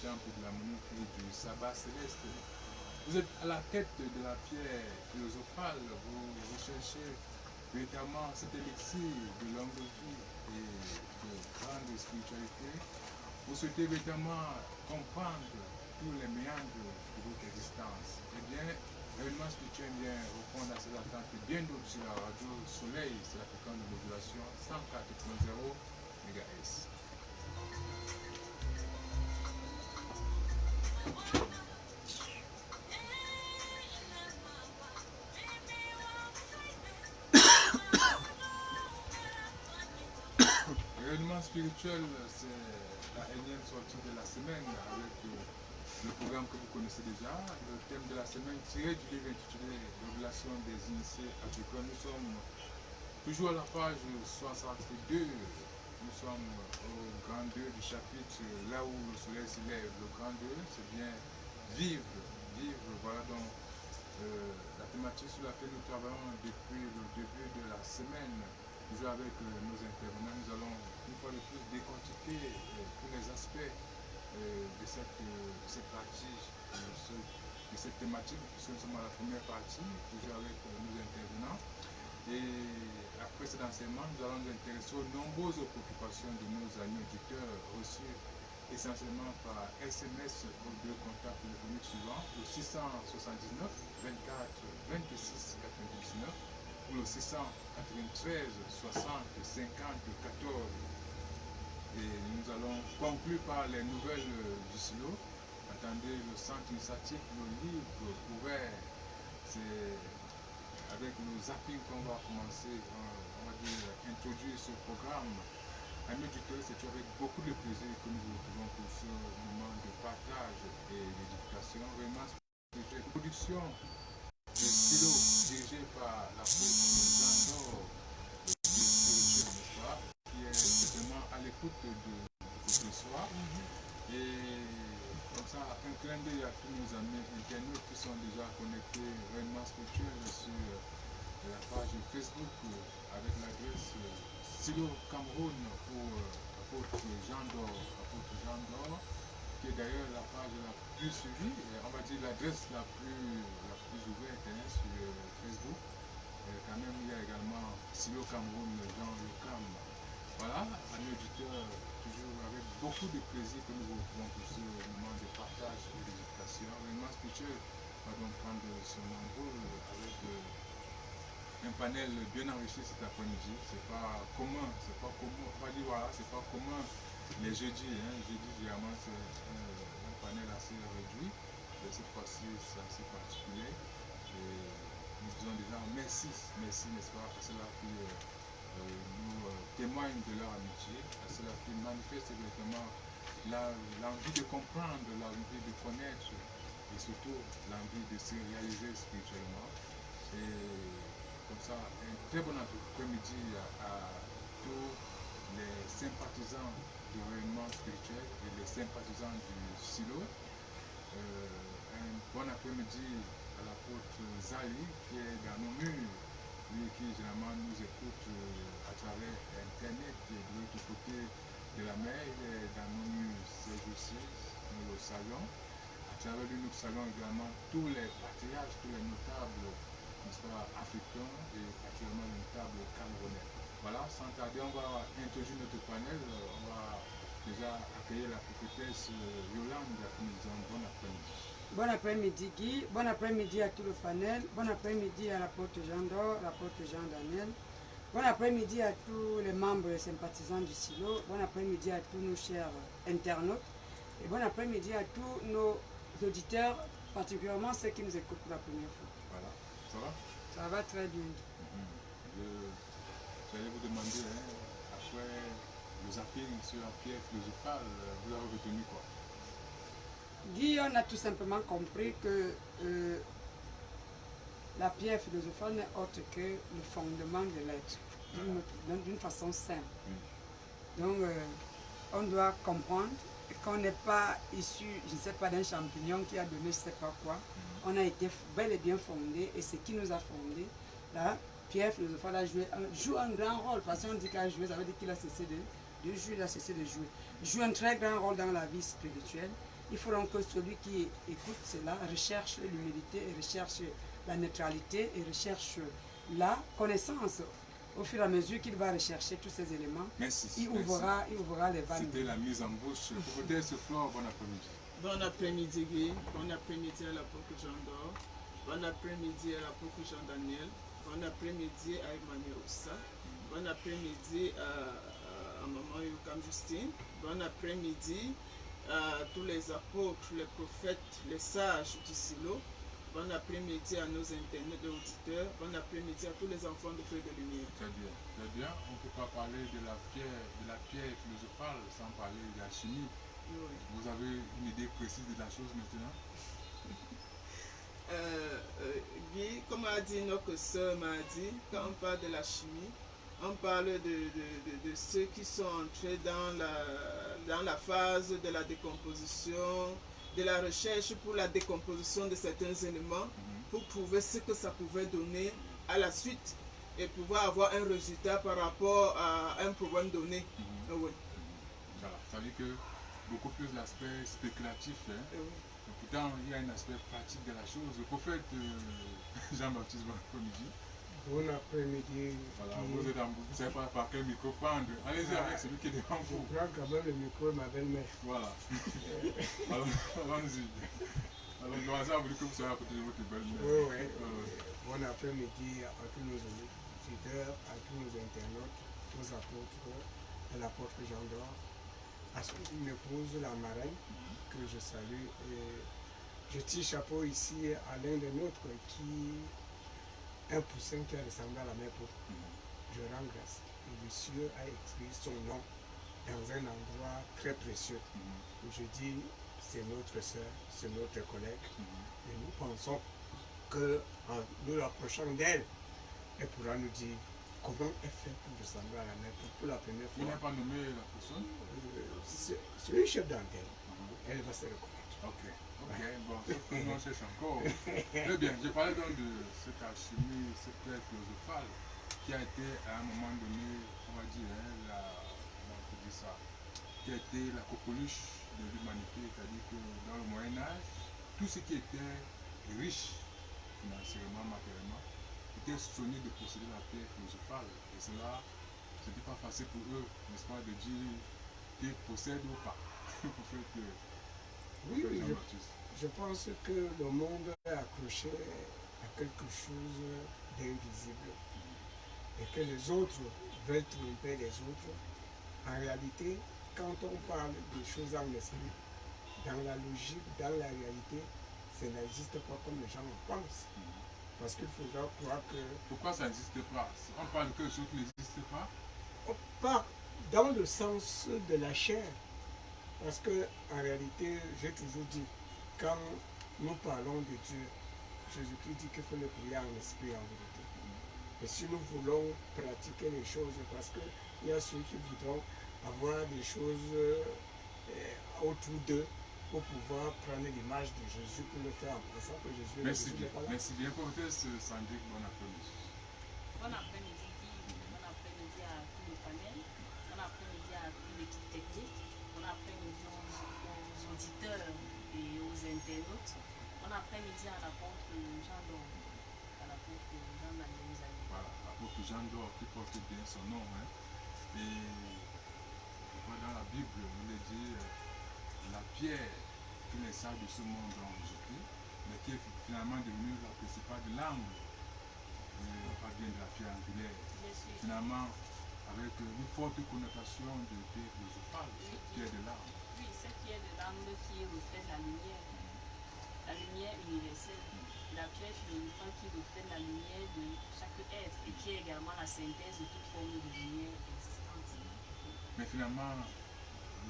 temple de la monarchie du sabbat céleste. Vous êtes à la quête de la pierre philosophale, vous recherchez véritablement cet élixir de longue vie et de grande spiritualité. Vous souhaitez véritablement comprendre tous les méandres de votre existence. Eh bien, l'événement spirituel vient répondre à ces attentes bien d'autres sur la radio Soleil, c'est la fréquence de modulation 104.0 MHz. L'événement spirituel, c'est la énième sortie de la semaine avec le programme que vous connaissez déjà. Le thème de la semaine tiré du livre intitulé Révélation des initiés africains. Nous sommes toujours à la page 62. Nous sommes au grand 2 du chapitre, là où le soleil se lève. Le grand 2, c'est bien vivre. Vivre, voilà donc la thématique sur laquelle nous travaillons depuis le début de la semaine. Toujours avec nos intervenants, nous allons une fois de plus décortiquer tous les aspects de cette partie, de cette thématique, puisque nous sommes à la première partie, toujours avec nos intervenants. Et après cet enseignement, nous allons nous intéresser aux nombreuses préoccupations de nos amis auditeurs reçus essentiellement par SMS aux deux contacts téléphoniques suivants, le 679 24 26 99 ou le 693 60 50 14. Et nous allons conclure par les nouvelles du silo. Attendez le centre initiatique, le livre ouvert. C'est avec le zapping qu'on va commencer, on va dire, introduire ce programme. Amis auditeurs, c'est avec beaucoup de plaisir que nous vous retrouvons pour ce moment de partage et d'éducation. Vraiment, c'est une production de stylo dirigé par la Jean-Dor spirituel, n'est-ce pas, qui est certainement à l'écoute de ce soir. Et comme ça, un clin d'œil à tous nos amis internautes qui sont déjà connectés réellement spirituel sur la page Facebook avec l'adresse Silo Cameroun pour apôtre Jean d'Or, qui est d'ailleurs la page la plus suivie, on va dire l'adresse la plus ouverte sur Facebook. Quand même, il y a également Silo Cameroun, Jean Le Cam. Voilà, amis auditeurs, toujours avec beaucoup de plaisir que nous vous retrouvons pour ce moment de partage et d'éducation. L'événement spirituel va donc prendre son envol avec un panel bien enrichi cet après-midi. C'est pas commun, on va dire voilà, c'est pas commun les jeudis. Jeudi, généralement, c'est un panel assez réduit. Mais cette fois-ci, c'est assez particulier. Et nous disons déjà merci, n'est-ce pas, à ceux-là qui nous témoignent de leur amitié, à ceux-là qui manifestent directement l'envie de comprendre, l'envie de connaître et surtout l'envie de se réaliser spirituellement. Et comme ça, un très bon après-midi à tous les sympathisants du rayonnement spirituel et les sympathisants du silo. Un bon après-midi à l'apôtre Zali qui est dans nos murs, lui qui généralement nous écoute à travers Internet de l'autre côté de la mer. Il est dans nos murs ces jours-ci, nous le saluons. À travers lui, nous saluons également tous les patriarches, tous les notables africains et particulièrement les notables camerounais. Voilà, sans tarder, on va introduire notre panel. On va déjà accueillir la prophétesse Yolande qui nous dit bon après-midi. Bon après-midi Guy, bon après-midi à tout le panel, bon après-midi à l'apôtre Jean d'Or, l'apôtre Jean Daniel, bon après-midi à tous les membres et sympathisants du silo, bon après-midi à tous nos chers internautes et bon après-midi à tous nos auditeurs, particulièrement ceux qui nous écoutent pour la première fois. Voilà, ça va? Ça va très bien. J'allais vous demander, après le zapping sur la pierre philosophale, vous avez retenu quoi? Guy, on a tout simplement compris que la pierre philosophale n'est autre que le fondement de l'être, d'une façon simple. Donc, on doit comprendre qu'on n'est pas issu, je ne sais pas, d'un champignon qui a donné je ne sais pas quoi. On a été bel et bien fondé, et ce qui nous a fondé, la pierre philosophale joue un grand rôle. Parce qu'on dit qu'il a joué, ça veut dire qu'il a cessé de jouer, il a cessé de jouer. Il joue un très grand rôle dans la vie spirituelle. Il faut donc que celui qui écoute cela recherche l'humilité, recherche la neutralité et recherche la connaissance. Au fur et à mesure qu'il va rechercher tous ces éléments, Merci. il ouvrira les vannes. C'était la mise en bouche. Prophétesse Flore, bon après-midi. Bon après-midi Guy, bon après-midi à l'apôtre Jean d'Or, bon après-midi à l'apôtre Jean Daniel, bon après-midi à Emmanuel Oussa, bon après-midi à Maman Yukam Justine, bon après-midi à tous les apôtres, les prophètes, les sages du silo, bon après-midi à nos internautes et auditeurs, bon après-midi à tous les enfants de feu de lumière. Très bien, très bien. On ne peut pas parler de la pierre philosophale sans parler de la chimie. Oui. Vous avez une idée précise de la chose maintenant? Guy, comme a dit notre sœur Mardi, quand on parle de la chimie, on parle de ceux qui sont entrés dans la phase de la décomposition, de la recherche pour la décomposition de certains éléments, pour trouver ce que ça pouvait donner à la suite et pouvoir avoir un résultat par rapport à un problème donné. Oui. Voilà, ça veut dire que beaucoup plus l'aspect spéculatif. Hein. Oui. Pourtant, il y a un aspect pratique de la chose. Le prophète Jean-Baptiste, bon après-midi. Bon après-midi. Voilà, vous êtes vous ne savez pas par quel micro prendre. Allez-y avec celui qui est devant vous. Je prends quand même le micro de ma belle-mère. Voilà. Allons-y. Alors, commencez à vous dire que vous serez à côté de votre belle-mère. Oui. Bon après-midi à tous nos auditeurs, à tous nos internautes, aux apôtres, à l'apôtre Jean d'Or, à son épouse, la marraine, que je salue. Et je tire chapeau ici à l'un des nôtres un poussin qui a ressemblé à la mère pour. Je rends grâce. Et le ciel a écrit son nom dans un endroit très précieux. Je dis, c'est notre soeur, c'est notre collègue. Et nous pensons qu'en nous approchant d'elle, elle pourra nous dire comment elle fait pour ressembler à la mère pour la première Vous fois. n'avez pas nommé la personne? C'est une chef d'antenne. Elle va se reconnaître. Ok, bon, on cherche encore. Très bien, je parlais donc de cette alchimie, cette pierre philosophale qui a été à un moment donné, on va dire, qui a été la coqueluche de l'humanité, c'est-à-dire que dans le Moyen-Âge, tout ce qui était riche financièrement, matériellement, était soupçonné de posséder la pierre philosophale. Et cela, ce n'était pas facile pour eux, n'est-ce pas, de dire qu'ils possèdent ou pas. En fait, Oui, je pense que le monde est accroché à quelque chose d'invisible et que les autres veulent tromper les autres. En réalité, quand on parle des choses en esprit, dans la logique, dans la réalité, ça n'existe pas comme les gens le pensent. Parce qu'il faudra croire que... Pourquoi ça n'existe pas? On parle de quelque chose qui n'existe pas? Pas dans le sens de la chair. Parce que en réalité, j'ai toujours dit, quand nous parlons de Dieu, Jésus-Christ dit qu'il faut le prier en esprit en vérité. Et si nous voulons pratiquer les choses, parce qu'il y a ceux qui voudront avoir des choses autour d'eux pour pouvoir prendre l'image de Jésus pour le faire en pensant que Jésus n'est pas là. Merci bien. Prophétesse Sandrine, bon après-midi. Bon après-midi, bon après-midi à tous les panels, bon après-midi à toute l'équipe technique, bon après-midi aux auditeurs et aux internautes, bon après-midi à l'apôtre Jean d'Or, à l'apôtre Jean Daniel. Voilà, l'apôtre Jean d'Or qui porte bien son nom. Hein. Et dans la Bible, il est dit la pierre que les sages de ce monde ont rejetée, mais qui est finalement devenue la principale de l'angle. On parle bien de la pierre angulaire. Finalement, avec une forte connotation de pierre philosophale, cette pierre de l'angle. Oui, cette pierre de l'angle qui reflète la lumière universelle. La pierre philosophale qui reflète la lumière de chaque être et qui est également la synthèse de toute forme de lumière existante. Mais finalement,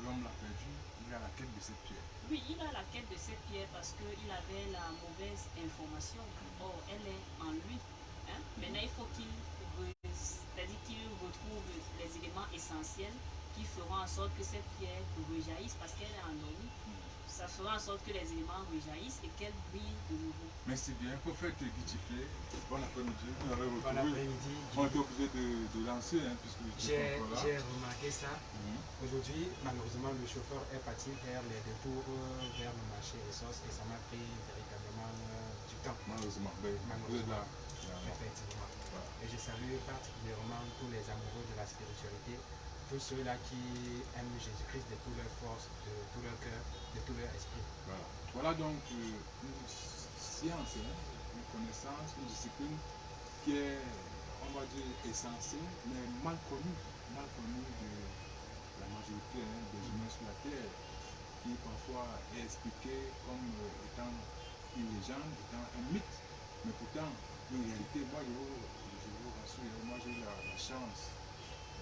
l'homme l'a perdu, il est à la quête de cette pierre. Oui, il a la quête de cette pierre parce qu'il avait la mauvaise information. Or, elle est en lui. Hein? Maintenant, il faut qu'il retrouve les éléments essentiels qui feront en sorte que cette pierre rejaillisse parce qu'elle est endormie. Ça fera en sorte que les éléments rejaillissent et qu'elle brille de nouveau. Merci bien. Prophète Guitiflé, bon après-midi. Bon après-midi. On est obligé de lancer, hein, puisque j'ai remarqué ça. Aujourd'hui, malheureusement, le chauffeur est parti vers les détours, vers le marché Essos et ça m'a pris véritablement du temps. Malheureusement, ben, vous êtes là. Effectivement. Voilà. Et je salue particulièrement tous les amoureux de la spiritualité, tous ceux-là qui aiment Jésus-Christ de toute leur force, de tout leur cœur, de tout leur esprit. Voilà, voilà donc une science, hein, une connaissance, une discipline qui est, on va dire, essentielle, mais mal connue de la majorité des humains sur la Terre, qui parfois est expliquée comme étant une légende, étant un mythe, mais pourtant, en réalité, moi je vous rassure, moi j'ai eu la chance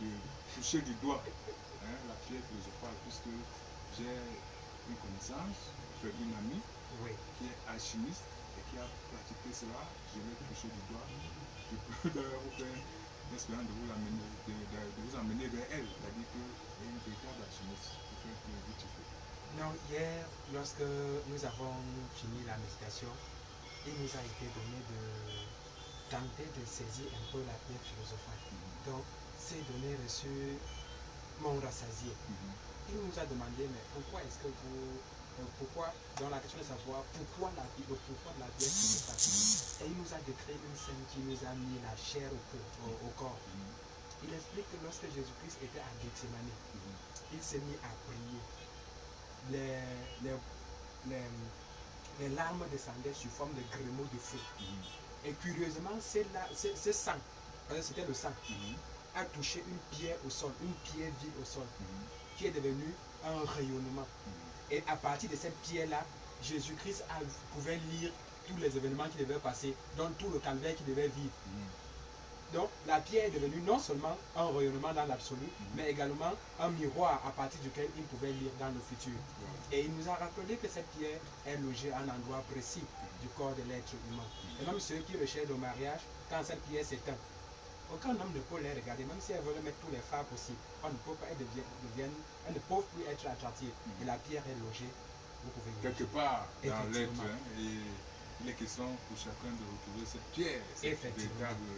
de toucher du doigt la pierre philosophale, puisque j'ai une connaissance, une amie Oui. qui est alchimiste et qui a pratiqué cela. Je vais toucher du doigt. Je peux d'ailleurs vous faire l'espérance de vous amener vers elle, c'est-à-dire qu'elle est une véritable alchimiste qui fait que vite tu fais. Non, hier, lorsque nous avons fini la méditation, il nous a été donné de tenter de saisir un peu la pierre philosophale. Donc, ces données reçues m'ont rassasié. Il nous a demandé, mais pourquoi est-ce que vous... pourquoi, dans la question de savoir pourquoi de la pierre philosophale. Et il nous a décrit une scène qui nous a mis la chair au corps. Il explique que lorsque Jésus-Christ était à Gethsemane, il s'est mis à prier. Les larmes descendaient sous forme de grémeaux de feu. Et curieusement, ce sang, c'était le sang, a touché une pierre au sol, une pierre vide au sol, qui est devenue un rayonnement. Et à partir de cette pierre-là, Jésus-Christ pouvait lire tous les événements qui devaient passer, donc tout le calvaire qu'il devait vivre. Donc la pierre est devenue non seulement un rayonnement dans l'absolu, mais également un miroir à partir duquel il pouvait lire dans le futur. Et il nous a rappelé que cette pierre est logée à un endroit précis du corps de l'être humain. Et même ceux qui recherchent le mariage, quand cette pierre s'éteint, aucun homme ne peut les regarder, même si elles veulent mettre tous les phares possibles. On ne peut pas, elles ne peuvent plus être attractives. Et la pierre est logée, vous pouvez quelque part dans l'être, Effectivement. et il est question pour chacun de retrouver cette pierre, cette véritable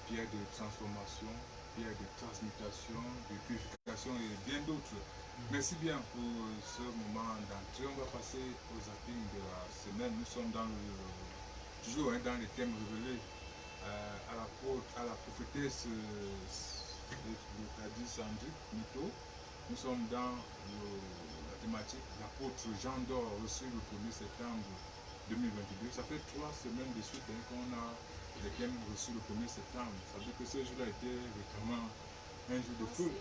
pierre de transformation, pierre de transmutation, de purification et bien d'autres. Merci bien pour ce moment d'entrée. On va passer au zapping de la semaine. Nous sommes toujours dans les thèmes révélés à la prophétesse de Kadi Sandri Mito. Nous sommes dans la thématique l'apôtre Jean d'Or reçu le 1er septembre 2022. Ça fait 3 semaines de suite qu'on a les thèmes reçus le 1er septembre. Ça veut dire que ce jour-là était vraiment un jour de feu.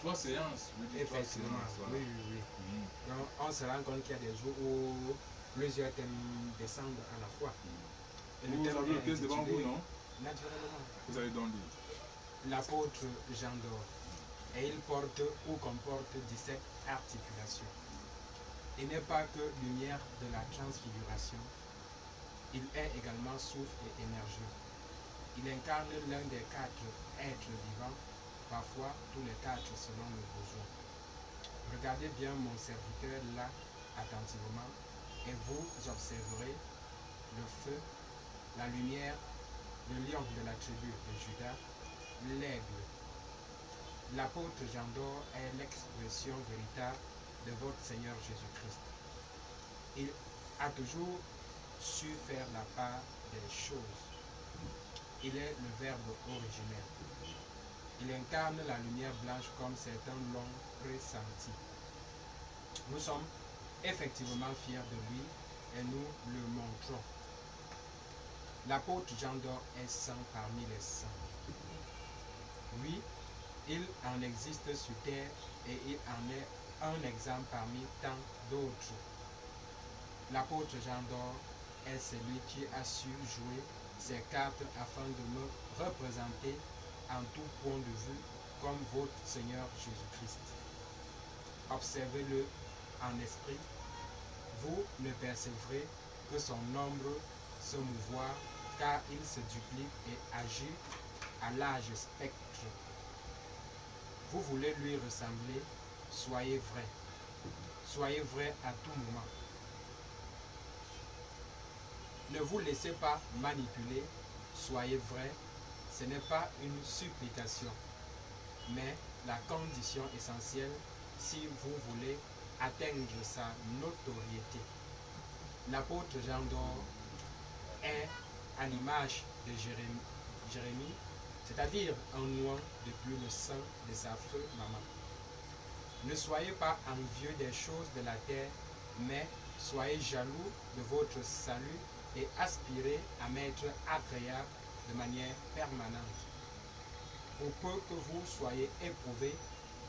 3 séances, Effectivement, voilà. oui. Donc, on se rend compte qu'il y a des jours où plusieurs thèmes descendent à la fois. Et Vous avez le texte devant vous, non? Naturellement. Vous allez donc lire. L'apôtre Jean d'Or. Et il porte ou comporte 17 articulations. Il n'est pas que lumière de la transfiguration, il est également souffle et énergie. Il incarne l'un des 4 êtres vivants, parfois tous les 4 selon le besoin. Regardez bien mon serviteur là attentivement et vous observerez le feu, la lumière, le lion de la tribu de Juda, l'aigle. L'apôtre Jean d'Or est l'expression véritable de votre Seigneur Jésus-Christ. Il a toujours su faire la part des choses. Il est le Verbe originel. Il incarne la lumière blanche comme certains l'ont pressenti. Nous sommes effectivement fiers de lui et nous le montrons. L'apôtre Jean d'Or est saint parmi les saints. Oui, il en existe sur terre et il en est un exemple parmi tant d'autres. L'apôtre Jean d'Or est celui qui a su jouer ses cartes afin de me représenter en tout point de vue comme votre Seigneur Jésus-Christ. Observez-le en esprit, vous ne percevrez que son ombre se mouvoir car il se duplique et agit à l'âge spectre. Vous voulez lui ressembler, soyez vrai. Soyez vrai à tout moment. Ne vous laissez pas manipuler, soyez vrai. Ce n'est pas une supplication, mais la condition essentielle si vous voulez atteindre sa notoriété. L'apôtre Jean d'Or est à l'image de Jérémie, c'est-à-dire un oint depuis le sein de sa feu maman. Ne soyez pas envieux des choses de la terre, mais soyez jaloux de votre salut et aspirez à m'être agréable de manière permanente. Pour peu que vous soyez éprouvés,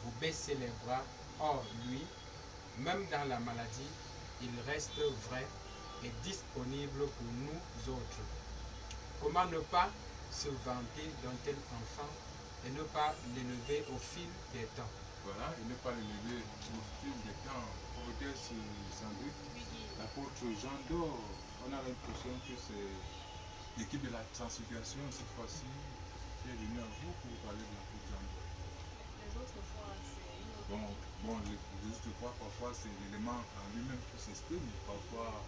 vous baissez les bras. Or, lui, même dans la maladie, il reste vrai et disponible pour nous autres. Comment ne pas se vanter d'un tel enfant et ne pas l'élever au fil des temps? Voilà, et ne pas l'élever au fil des temps. Peut-être sans doute l'apôtre Jean d'Or, on a l'impression que c'est l'équipe de la transfiguration cette fois-ci qui est venue à vous pour vous parler de l'apôtre Jean d'Or. Les autres fois, c'est une autre. Bon, les autres fois, parfois c'est l'élément en lui-même qui s'exprime, parfois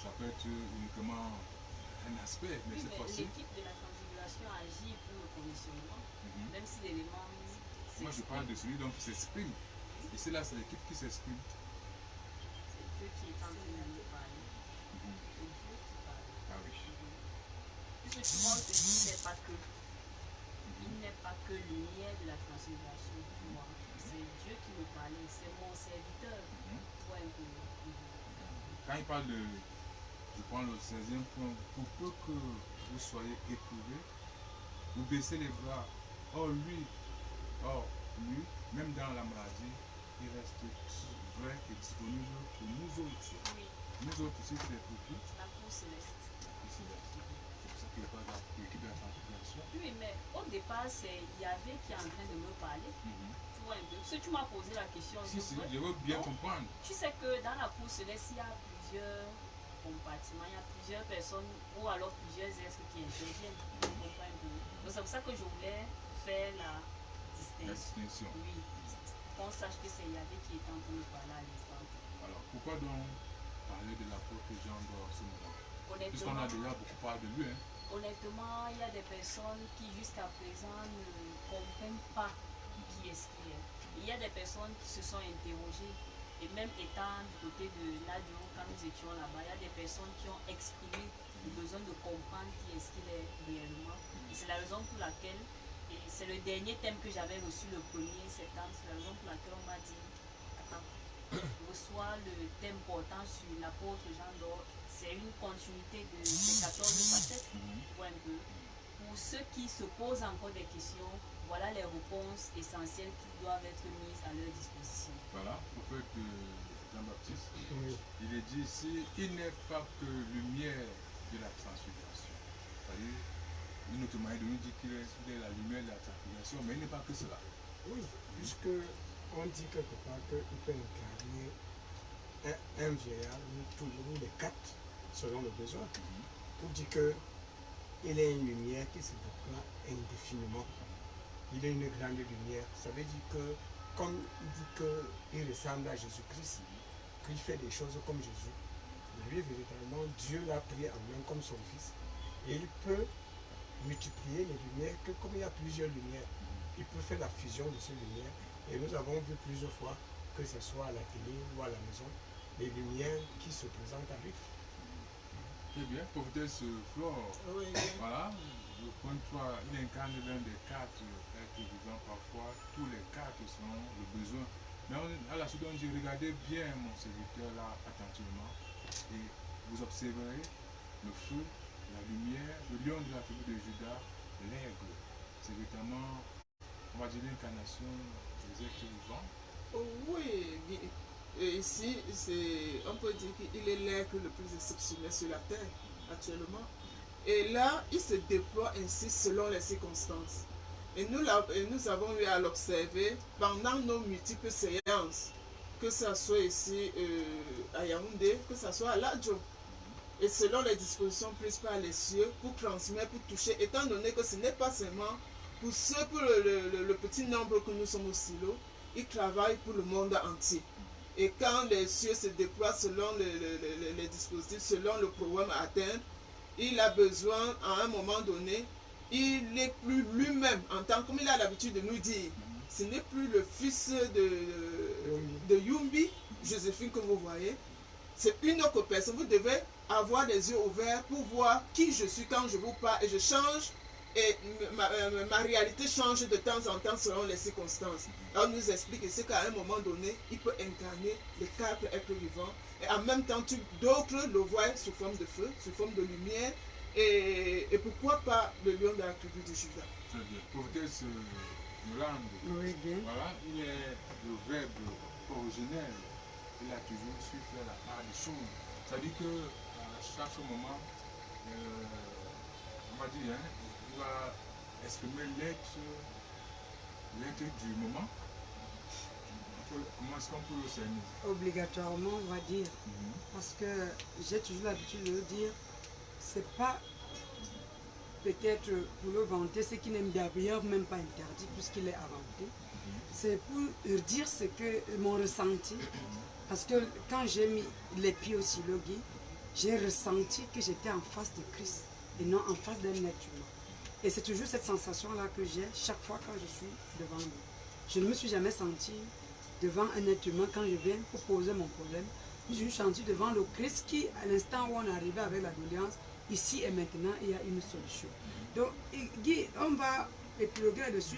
ça peut être uniquement un aspect, mais Oui, cette mais fois-ci. l'équipe de la transfiguration agit pour le commissionnement, même si l'élément. Moi je parle de celui donc qui s'exprime. Et c'est là, c'est l'équipe qui s'exprime. C'est Dieu qui est en train de nous parler. C'est Dieu qui parle. Ah oui. Puisque tu vois, ce n'est pas que. Il n'est pas que lumière de la transfiguration pour moi. C'est Dieu qui me parlait. C'est mon serviteur. Toi un peu. Quand il parle de, je prends le 16e point, pour peu que vous soyez éprouvés, vous baissez les bras. Or lui, même dans la maladie, il reste vrai et disponible pour nous autres. Oui, Nous autres aussi, c'est pour qui? la cour céleste. C'est pour ça qu'il n'y a pas l'équipe de la transfiguration. Oui, mais au départ, c'est Yahvé qui est en train de me parler. Tu vois un peu. Si tu m'as posé la question, Si, je veux bien comprendre. tu sais que dans la cour céleste, il y a plusieurs compartiments, il y a plusieurs personnes ou alors plusieurs êtres qui interviennent. Tu comprends un peu. Donc c'est pour ça que je voulais faire la La distinction. distinction. Oui, qu'on sache que c'est Yahvé qui est en train de parler à l'instant. Alors, pourquoi donc parler de l'apôtre Jean d'Or ce moment? Puisqu'on Honnêtement, a déjà beaucoup parlé de lui. Hein. honnêtement, il y a des personnes qui jusqu'à présent ne comprennent pas qui est-ce qu'il est. Il y a des personnes qui se sont interrogées, et même étant du côté de Nadio, quand nous étions là-bas, il y a des personnes qui ont exprimé le besoin de comprendre qui est-ce qu'il est réellement. Et c'est la raison pour laquelle, et c'est le dernier thème que j'avais reçu le 1er septembre, c'est la raison pour laquelle on m'a dit, attends, reçois le thème portant sur l'apôtre Jean d'Or. C'est une continuité de ces 14 facettes. Un peu. Pour ceux qui se posent encore des questions, voilà les réponses essentielles qui doivent être mises à leur disposition. Voilà, prophète Jean-Baptiste. Oui. Il est dit ici, il n'est pas que lumière de la transfiguration. C'est-à-dire, une autre manière de nous dire qu'il est la lumière de la transfiguration, mais il n'est pas que cela. Oui, puisque on dit quelque part qu'il peut incarner un vieillard ou toujours les quatre selon le besoin. Pour dire qu'il est une lumière qui se déploie indéfiniment. Il est une grande lumière. Ça veut dire que, comme il dit qu'il ressemble à Jésus-Christ, qu'il fait des choses comme Jésus, lui, véritablement, Dieu l'a pris en main comme son fils. Et il peut multiplier les lumières, que comme il y a plusieurs lumières, il peut faire la fusion de ces lumières. Et nous avons vu plusieurs fois, que ce soit à la télé ou à la maison, les lumières qui se présentent à lui. Très bien, prophétesse Flore. Oui, Voilà, le point 3, il incarne l'un des quatre êtres vivants parfois. Tous les quatre sont le besoin. Mais à la suite, on dit, regardez bien mon serviteur là attentivement et vous observerez le feu, la lumière, le lion de la tribu de Judas, l'aigle. C'est véritablement, on va dire, l'incarnation des êtres vivants. oui. Et ici, on peut dire qu'il est l'être le plus exceptionnel sur la terre actuellement. Et là, il se déploie ainsi selon les circonstances. Et nous avons eu à l'observer pendant nos multiples séances, que ce soit ici à Yaoundé, que ce soit à Ladjo. Et selon les dispositions prises par les cieux pour transmettre, pour toucher, étant donné que ce n'est pas seulement pour le petit nombre que nous sommes au silo, il travaille pour le monde entier. Et quand les cieux se déploient selon les dispositifs, selon le programme à atteindre, il a besoin, à un moment donné, il n'est plus lui-même, en tant comme il a l'habitude de nous dire, ce n'est plus le fils de Yumbi, Joséphine que vous voyez. C'est une autre personne. Vous devez avoir les yeux ouverts pour voir qui je suis quand je vous parle et je change. Et ma réalité change de temps en temps selon les circonstances. Alors on nous explique ici qu'à un moment donné, il peut incarner les 4 êtres vivants. Et en même temps, d'autres le voient sous forme de feu, sous forme de lumière. Et pourquoi pas le lion de la tribu de Juda. Très bien. Prophétesse Yolande, Oui, bien. voilà, il est le verbe originel. Il a toujours su faire la part des choses. C'est-à-dire qu'à chaque moment, on m'a dit, hein, il va exprimer l'être du moment. Comment est-ce qu'on peut le cerner? Obligatoirement, on va dire. Parce que j'ai toujours l'habitude de le dire, c'est pas peut-être pour le vanter, ce qui n'est d'ailleurs même pas interdit puisqu'il est inventé. C'est pour dire ce que mon ressenti. Parce que quand j'ai mis les pieds au silogui, j'ai ressenti que j'étais en face de Christ et non en face d'un être humain. Et c'est toujours cette sensation-là que j'ai chaque fois quand je suis devant lui. Je ne me suis jamais senti devant un être humain quand je viens pour poser mon problème. Je me suis senti devant le Christ qui, à l'instant où on est arrivé avec la doléance, ici et maintenant, il y a une solution. Donc, Guy, on va épiloguer dessus.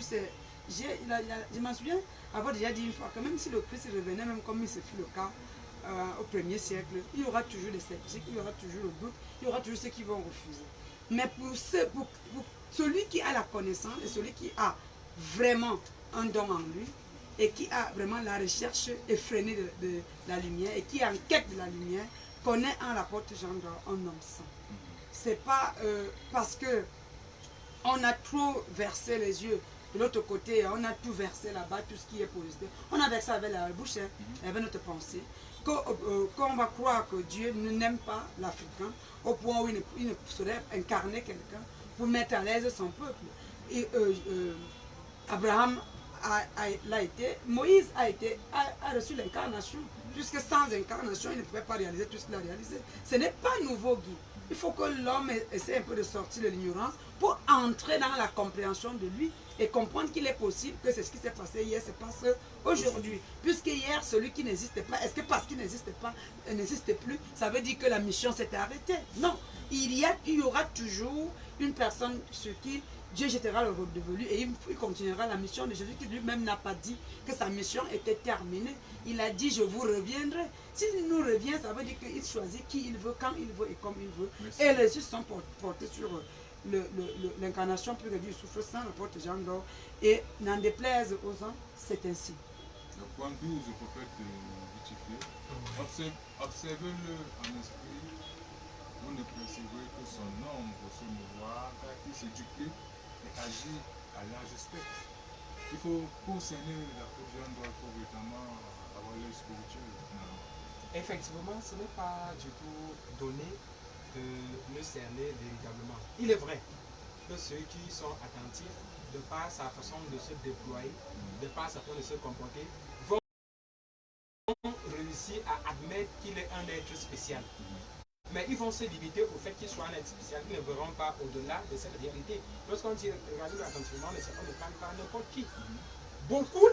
Je m'en souviens avoir déjà dit une fois que même si le Christ revenait, même comme ce fut le cas au 1er siècle, il y aura toujours des sceptiques, il y aura toujours le doute, il y aura toujours ceux qui vont refuser. Mais pour celui qui a la connaissance et celui qui a vraiment un don en lui et qui a vraiment la recherche effrénée de la lumière et qui est en quête de la lumière, connaît en l'apôtre Jean un homme saint. C'est pas parce que on a trop versé les yeux de l'autre côté, on a tout versé là-bas, tout ce qui est positif. On a versé avec la bouche, avec notre pensée, qu'on va croire que Dieu n'aime pas l'Africain au point où il ne saurait incarner quelqu'un pour mettre à l'aise son peuple. Et Abraham l'a été, Moïse a reçu l'incarnation. Puisque sans incarnation, il ne pouvait pas réaliser tout ce qu'il a réalisé. Ce n'est pas nouveau, Guy. Il faut que l'homme essaie un peu de sortir de l'ignorance pour entrer dans la compréhension de lui et comprendre qu'il est possible que c'est ce qui s'est passé hier se passe aujourd'hui. Puisque hier, celui qui n'existait pas, est-ce que parce qu'il n'existait pas, n'existe plus, ça veut dire que la mission s'était arrêtée? Non. Il y aura toujours une personne sur qui Dieu jettera le redevenu et il continuera la mission de Jésus qui lui-même n'a pas dit que sa mission était terminée. Il a dit, je vous reviendrai. S'il nous revient, ça veut dire qu'il choisit qui il veut, quand il veut et comme il veut. Merci. Et les yeux sont portés sur l'incarnation pure du souffle sans l'apôtre Jean d'Or. Et n'en déplaise aux hommes, c'est ainsi. Le point 12, le prophète Vitifié. Observez-le en esprit. Vous ne percevrez que son ombre se mouvoir, car il s'est dupliqué et agit à large spectre. Il faut, pour cerner l'apôtre Jean d'Or, il faut véritablement avoir l'œil spirituel. Effectivement, ce n'est pas du tout donné de le cerner véritablement. Il est vrai que ceux qui sont attentifs, de par sa façon de se déployer, de par sa façon de se comporter, vont réussir à admettre qu'il est un être spécial. Mais ils vont se limiter au fait qu'il soit un être spécial. Ils ne verront pas au-delà de cette réalité. Lorsqu'on dit regarder attentivement, on ne parle pas n'importe qui. Beaucoup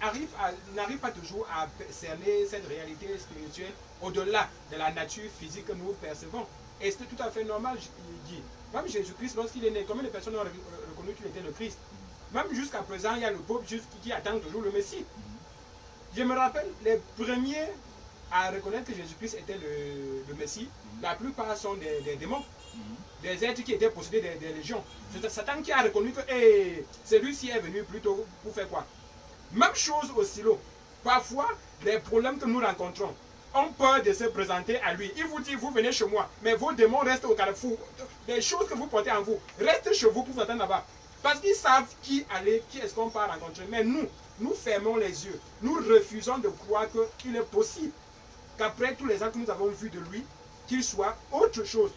n'arrivent pas toujours à cerner cette réalité spirituelle au-delà de la nature physique que nous percevons. Et c'est tout à fait normal, je dis. Même Jésus-Christ, lorsqu'il est né, combien de personnes ont reconnu qu'il était le Christ? Même jusqu'à présent, il y a le peuple qui attend toujours le Messie. Je me rappelle, les premiers à reconnaître que Jésus-Christ était le Messie, la plupart sont des démons, des êtres qui étaient possédés des légions. C'est Satan qui a reconnu que celui-ci est venu plutôt pour faire quoi? Même chose au silo. Parfois, les problèmes que nous rencontrons ont peur de se présenter à lui. Il vous dit, vous venez chez moi, mais vos démons restent au carrefour. Les choses que vous portez en vous restent chez vous pour vous attendre là-bas. Parce qu'ils savent qui est-ce qu'on va rencontrer. Mais nous fermons les yeux. Nous refusons de croire qu'il est possible qu'après tous les ans que nous avons vus de lui, qu'il soit autre chose.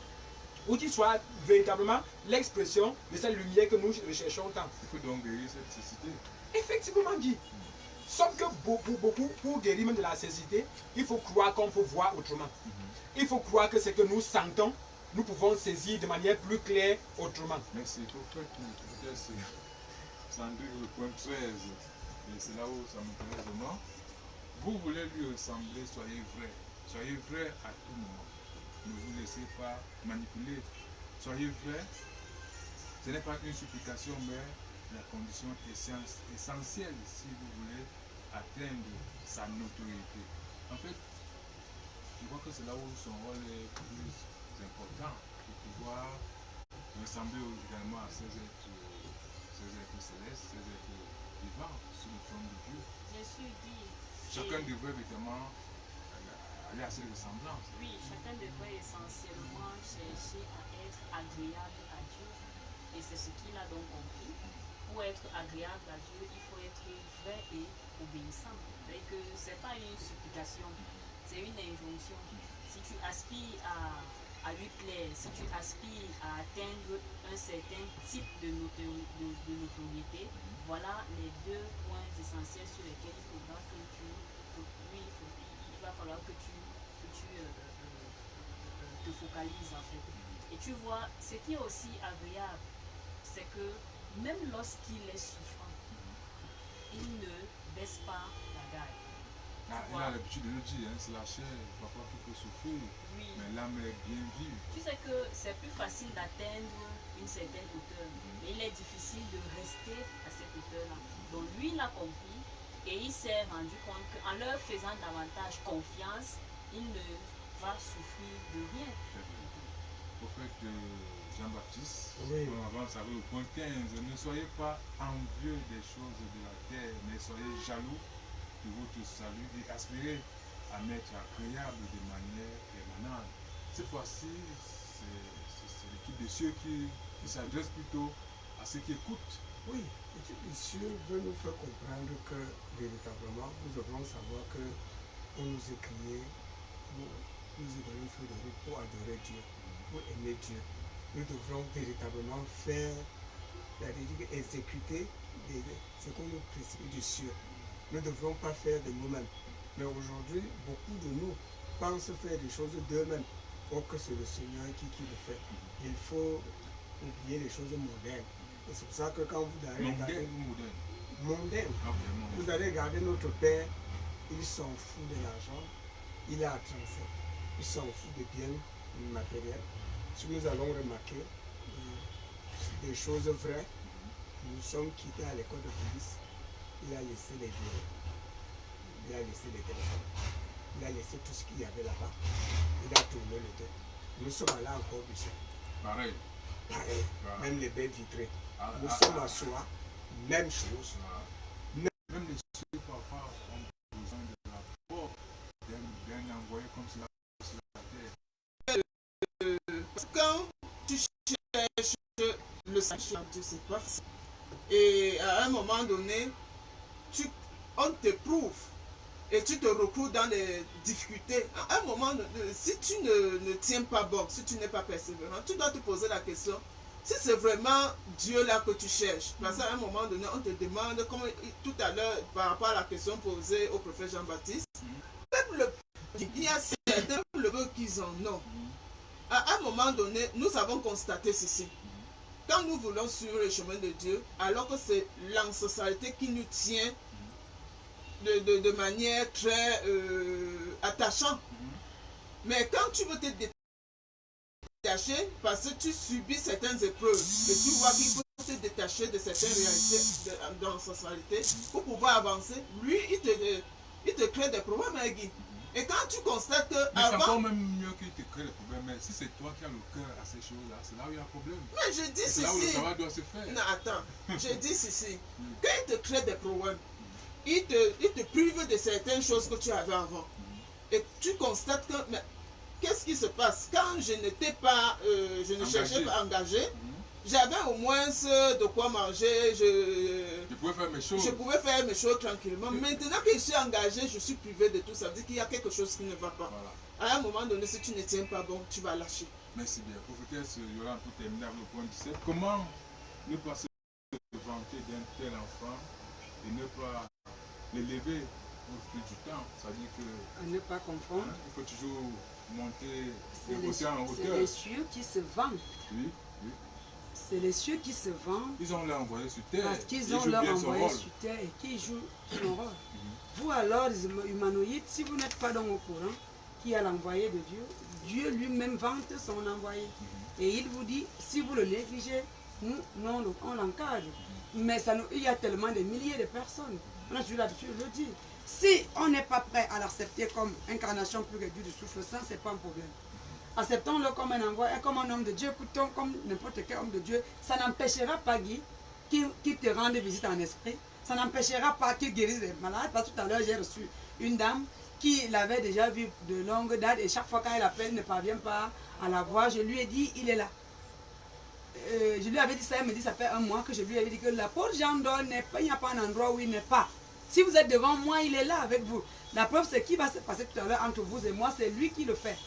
Ou qu'il soit véritablement l'expression de cette lumière que nous recherchons tant. Il faut donc guérir cette cécité. Effectivement dit. Sauf que pour guérir même de la cécité, il faut croire qu'on peut voir autrement. Il faut croire que ce que nous sentons, nous pouvons saisir de manière plus claire autrement. Mais c'est pour 102, le point 13, et c'est là où ça m'intéresse vraiment. Vous voulez lui ressembler, soyez vrai. Soyez vrai à tout moment. Ne vous laissez pas manipuler. Soyez vrai. Ce n'est pas une supplication, mais la condition essentielle si vous voulez atteindre sa notoriété. En fait, je crois que c'est là où son rôle est plus important pour pouvoir ressembler également à ces êtres célestes, ces êtres vivants sous le forme de Dieu. Jésus dit. Chacun devrait évidemment aller à ces ressemblances. Oui, chacun devrait essentiellement chercher à être agréable à Dieu. Et c'est ce qu'il a donc compris. Pour être agréable à Dieu, il faut être vrai et obéissant. C'est-à-dire que ce n'est pas une supplication, c'est une injonction. Si tu aspires à lui plaire, si tu aspires à atteindre un certain type de notoriété, voilà les deux points essentiels sur lesquels il faudra que il va falloir que tu te focalises en fait. Et tu vois, ce qui est aussi agréable, c'est que même lorsqu'il est souffrant, il ne baisse pas la garde. Il a l'habitude de le dire, hein, c'est la chair parfois qui peut souffrir, Oui. mais l'âme est bien vive. Tu sais que c'est plus facile d'atteindre une certaine hauteur, mais il est difficile de rester à cette hauteur-là. Donc lui, il a compris et il s'est rendu compte qu'en leur faisant davantage confiance, il ne va souffrir de rien. Prophète Jean-Baptiste, Oui. on avance avec le point 15. Ne soyez pas envieux des choses de la terre, mais soyez jaloux de votre salut et aspirez à m'être agréable de manière permanente. Cette fois-ci, c'est l'équipe des cieux qui s'adresse plutôt à ceux qui écoutent. Oui, l'équipe des cieux veut nous faire comprendre que véritablement, nous devons savoir que on nous est créé pour nous donner une feuille de route pour adorer Dieu, pour aimer Dieu. Nous devrons véritablement faire, c'est-à-dire exécuter ce qu'on nous prescrit du cieux. Nous ne devrons pas faire de nous-mêmes. Mais aujourd'hui, beaucoup de nous pensent faire des choses d'eux-mêmes. Or que c'est le Seigneur qui le fait. Il faut oublier les choses mondaines. Et c'est pour ça que quand vous allez regarder... Mondaine. Vous allez regarder notre Père, il s'en fout de l'argent. Il est à 37. Il s'en fout des biens matériels. Si nous allons remarquer des choses vraies, nous sommes quittés à l'école de police. Il a laissé les bureaux, il a laissé les téléphones, il a laissé tout ce qu'il y avait là-bas. Il a tourné le dos. Nous sommes allés encore du sein. Pareil. Pareil. Même les baies vitrées. Nous Ah, sommes à soi, même chose. Même les cieux parfois ont besoin de la porte d'un envoyé comme cela sur la terre. Quand tu cherches le sanctuaire, c'est pas facile. Et à un moment donné, on t'éprouve et tu te retrouves dans des difficultés. À un moment, si tu ne tiens pas bon, si tu n'es pas persévérant, tu dois te poser la question, si c'est vraiment Dieu là que tu cherches. Parce qu'à un moment donné, on te demande, comme tout à l'heure, par rapport à la question posée au prophète Jean-Baptiste, même il y a certains peuples qui en ont. À un moment donné, nous avons constaté ceci. Quand nous voulons suivre le chemin de Dieu, alors que c'est l'ancestalité qui nous tient de manière très attachante. Mais quand tu veux te détacher, parce que tu subis certaines épreuves, et tu vois qu'il faut te détacher de certaines réalités de l'ancestalité pour pouvoir avancer, lui, il te crée des problèmes, Guy. Et quand tu constates que mais c'est encore même mieux qu'il te crée des problèmes. Mais si c'est toi qui as le cœur à ces choses-là, c'est là où il y a un problème. Mais je dis c'est là où le travail doit se faire. Non, attends. Je dis ceci. Quand il te crée des problèmes, il te prive de certaines choses que tu avais avant. Et tu constates que, mais qu'est-ce qui se passe? Quand je n'étais pas, je ne cherchais pas engagé, j'avais au moins de quoi manger, je pouvais faire mes choses. Je pouvais faire mes choses tranquillement. Maintenant que je suis engagé, je suis privé de tout. Ça veut dire qu'il y a quelque chose qui ne va pas. Voilà. À un moment donné, si tu ne tiens pas bon, tu vas lâcher. Merci bien. Prophétesse Yolande, pour terminer avec le point 17, comment ne pas se vanter d'un tel enfant et ne pas l'élever au fil du temps? C'est-à-dire que... À ne pas confondre. Il faut toujours monter c'est en hauteur. C'est les cieux qui se vantent. Oui. C'est les cieux qui se vendent Ils ont leur envoyé sur terre. parce qu'ils Ils ont jouent leur bien son envoyé rôle. sur terre et qui jouent son rôle. Vous alors, les humanoïdes, si vous n'êtes pas dans au courant qui a l'envoyé de Dieu, Dieu lui-même vante son envoyé. Et il vous dit, si vous le négligez, nous, non, on l'encadre. Mais ça, il y a tellement de milliers de personnes. On a toujours l'habitude de le dire. Si on n'est pas prêt à l'accepter comme incarnation plus que Dieu du souffle saint, ce n'est pas un problème. Acceptons-le comme un envoyé, comme un homme de Dieu, écoutons comme n'importe quel homme de Dieu. Ça n'empêchera pas, Guy, qu'il te rende visite en esprit. Ça n'empêchera pas qu'il guérisse les malades. Parce que tout à l'heure, j'ai reçu une dame qui l'avait déjà vue de longue date. Et chaque fois quand elle appelle, elle ne parvient pas à la voir. Je lui ai dit, il est là. Je lui avais dit ça, elle me dit, ça fait un mois que je lui avais dit que l'apôtre Jean d'Or n'est pas, il n'y a pas un endroit où il n'est pas. Si vous êtes devant moi, il est là avec vous. La preuve, c'est qui va se passer tout à l'heure entre vous et moi, c'est lui qui le fait.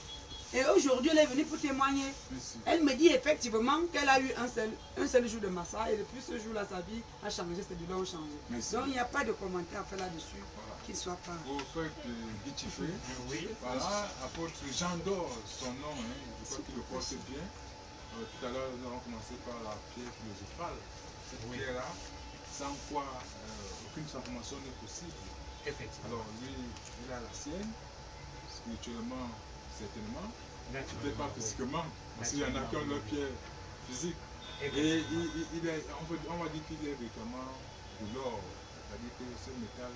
Et aujourd'hui, elle est venue pour témoigner. Merci. Elle me dit effectivement qu'elle a eu un seul jour de massage et depuis ce jour-là, sa vie a changé, ses douleurs ont changé. Merci. Donc il n'y a pas de commentaire à faire là-dessus Voilà. qu'il soit pas. Au fait de Guitifé, Oui. voilà, apôtre Jean d'Or, son nom, hein, je crois qu'il le porte bien. Tout à l'heure, nous avons commencé par la pierre philosophale. Cette Oui. pierre-là, sans quoi aucune transformation n'est possible. Effectivement. Alors lui, il a la sienne, spirituellement, certainement, peut-être pas Naturellement, oui. physiquement, parce qu'il y en a qui ont leur pierre physique. Et Effectivement. on va dire qu'il est véritablement de l'or, c'est-à-dire que ce métal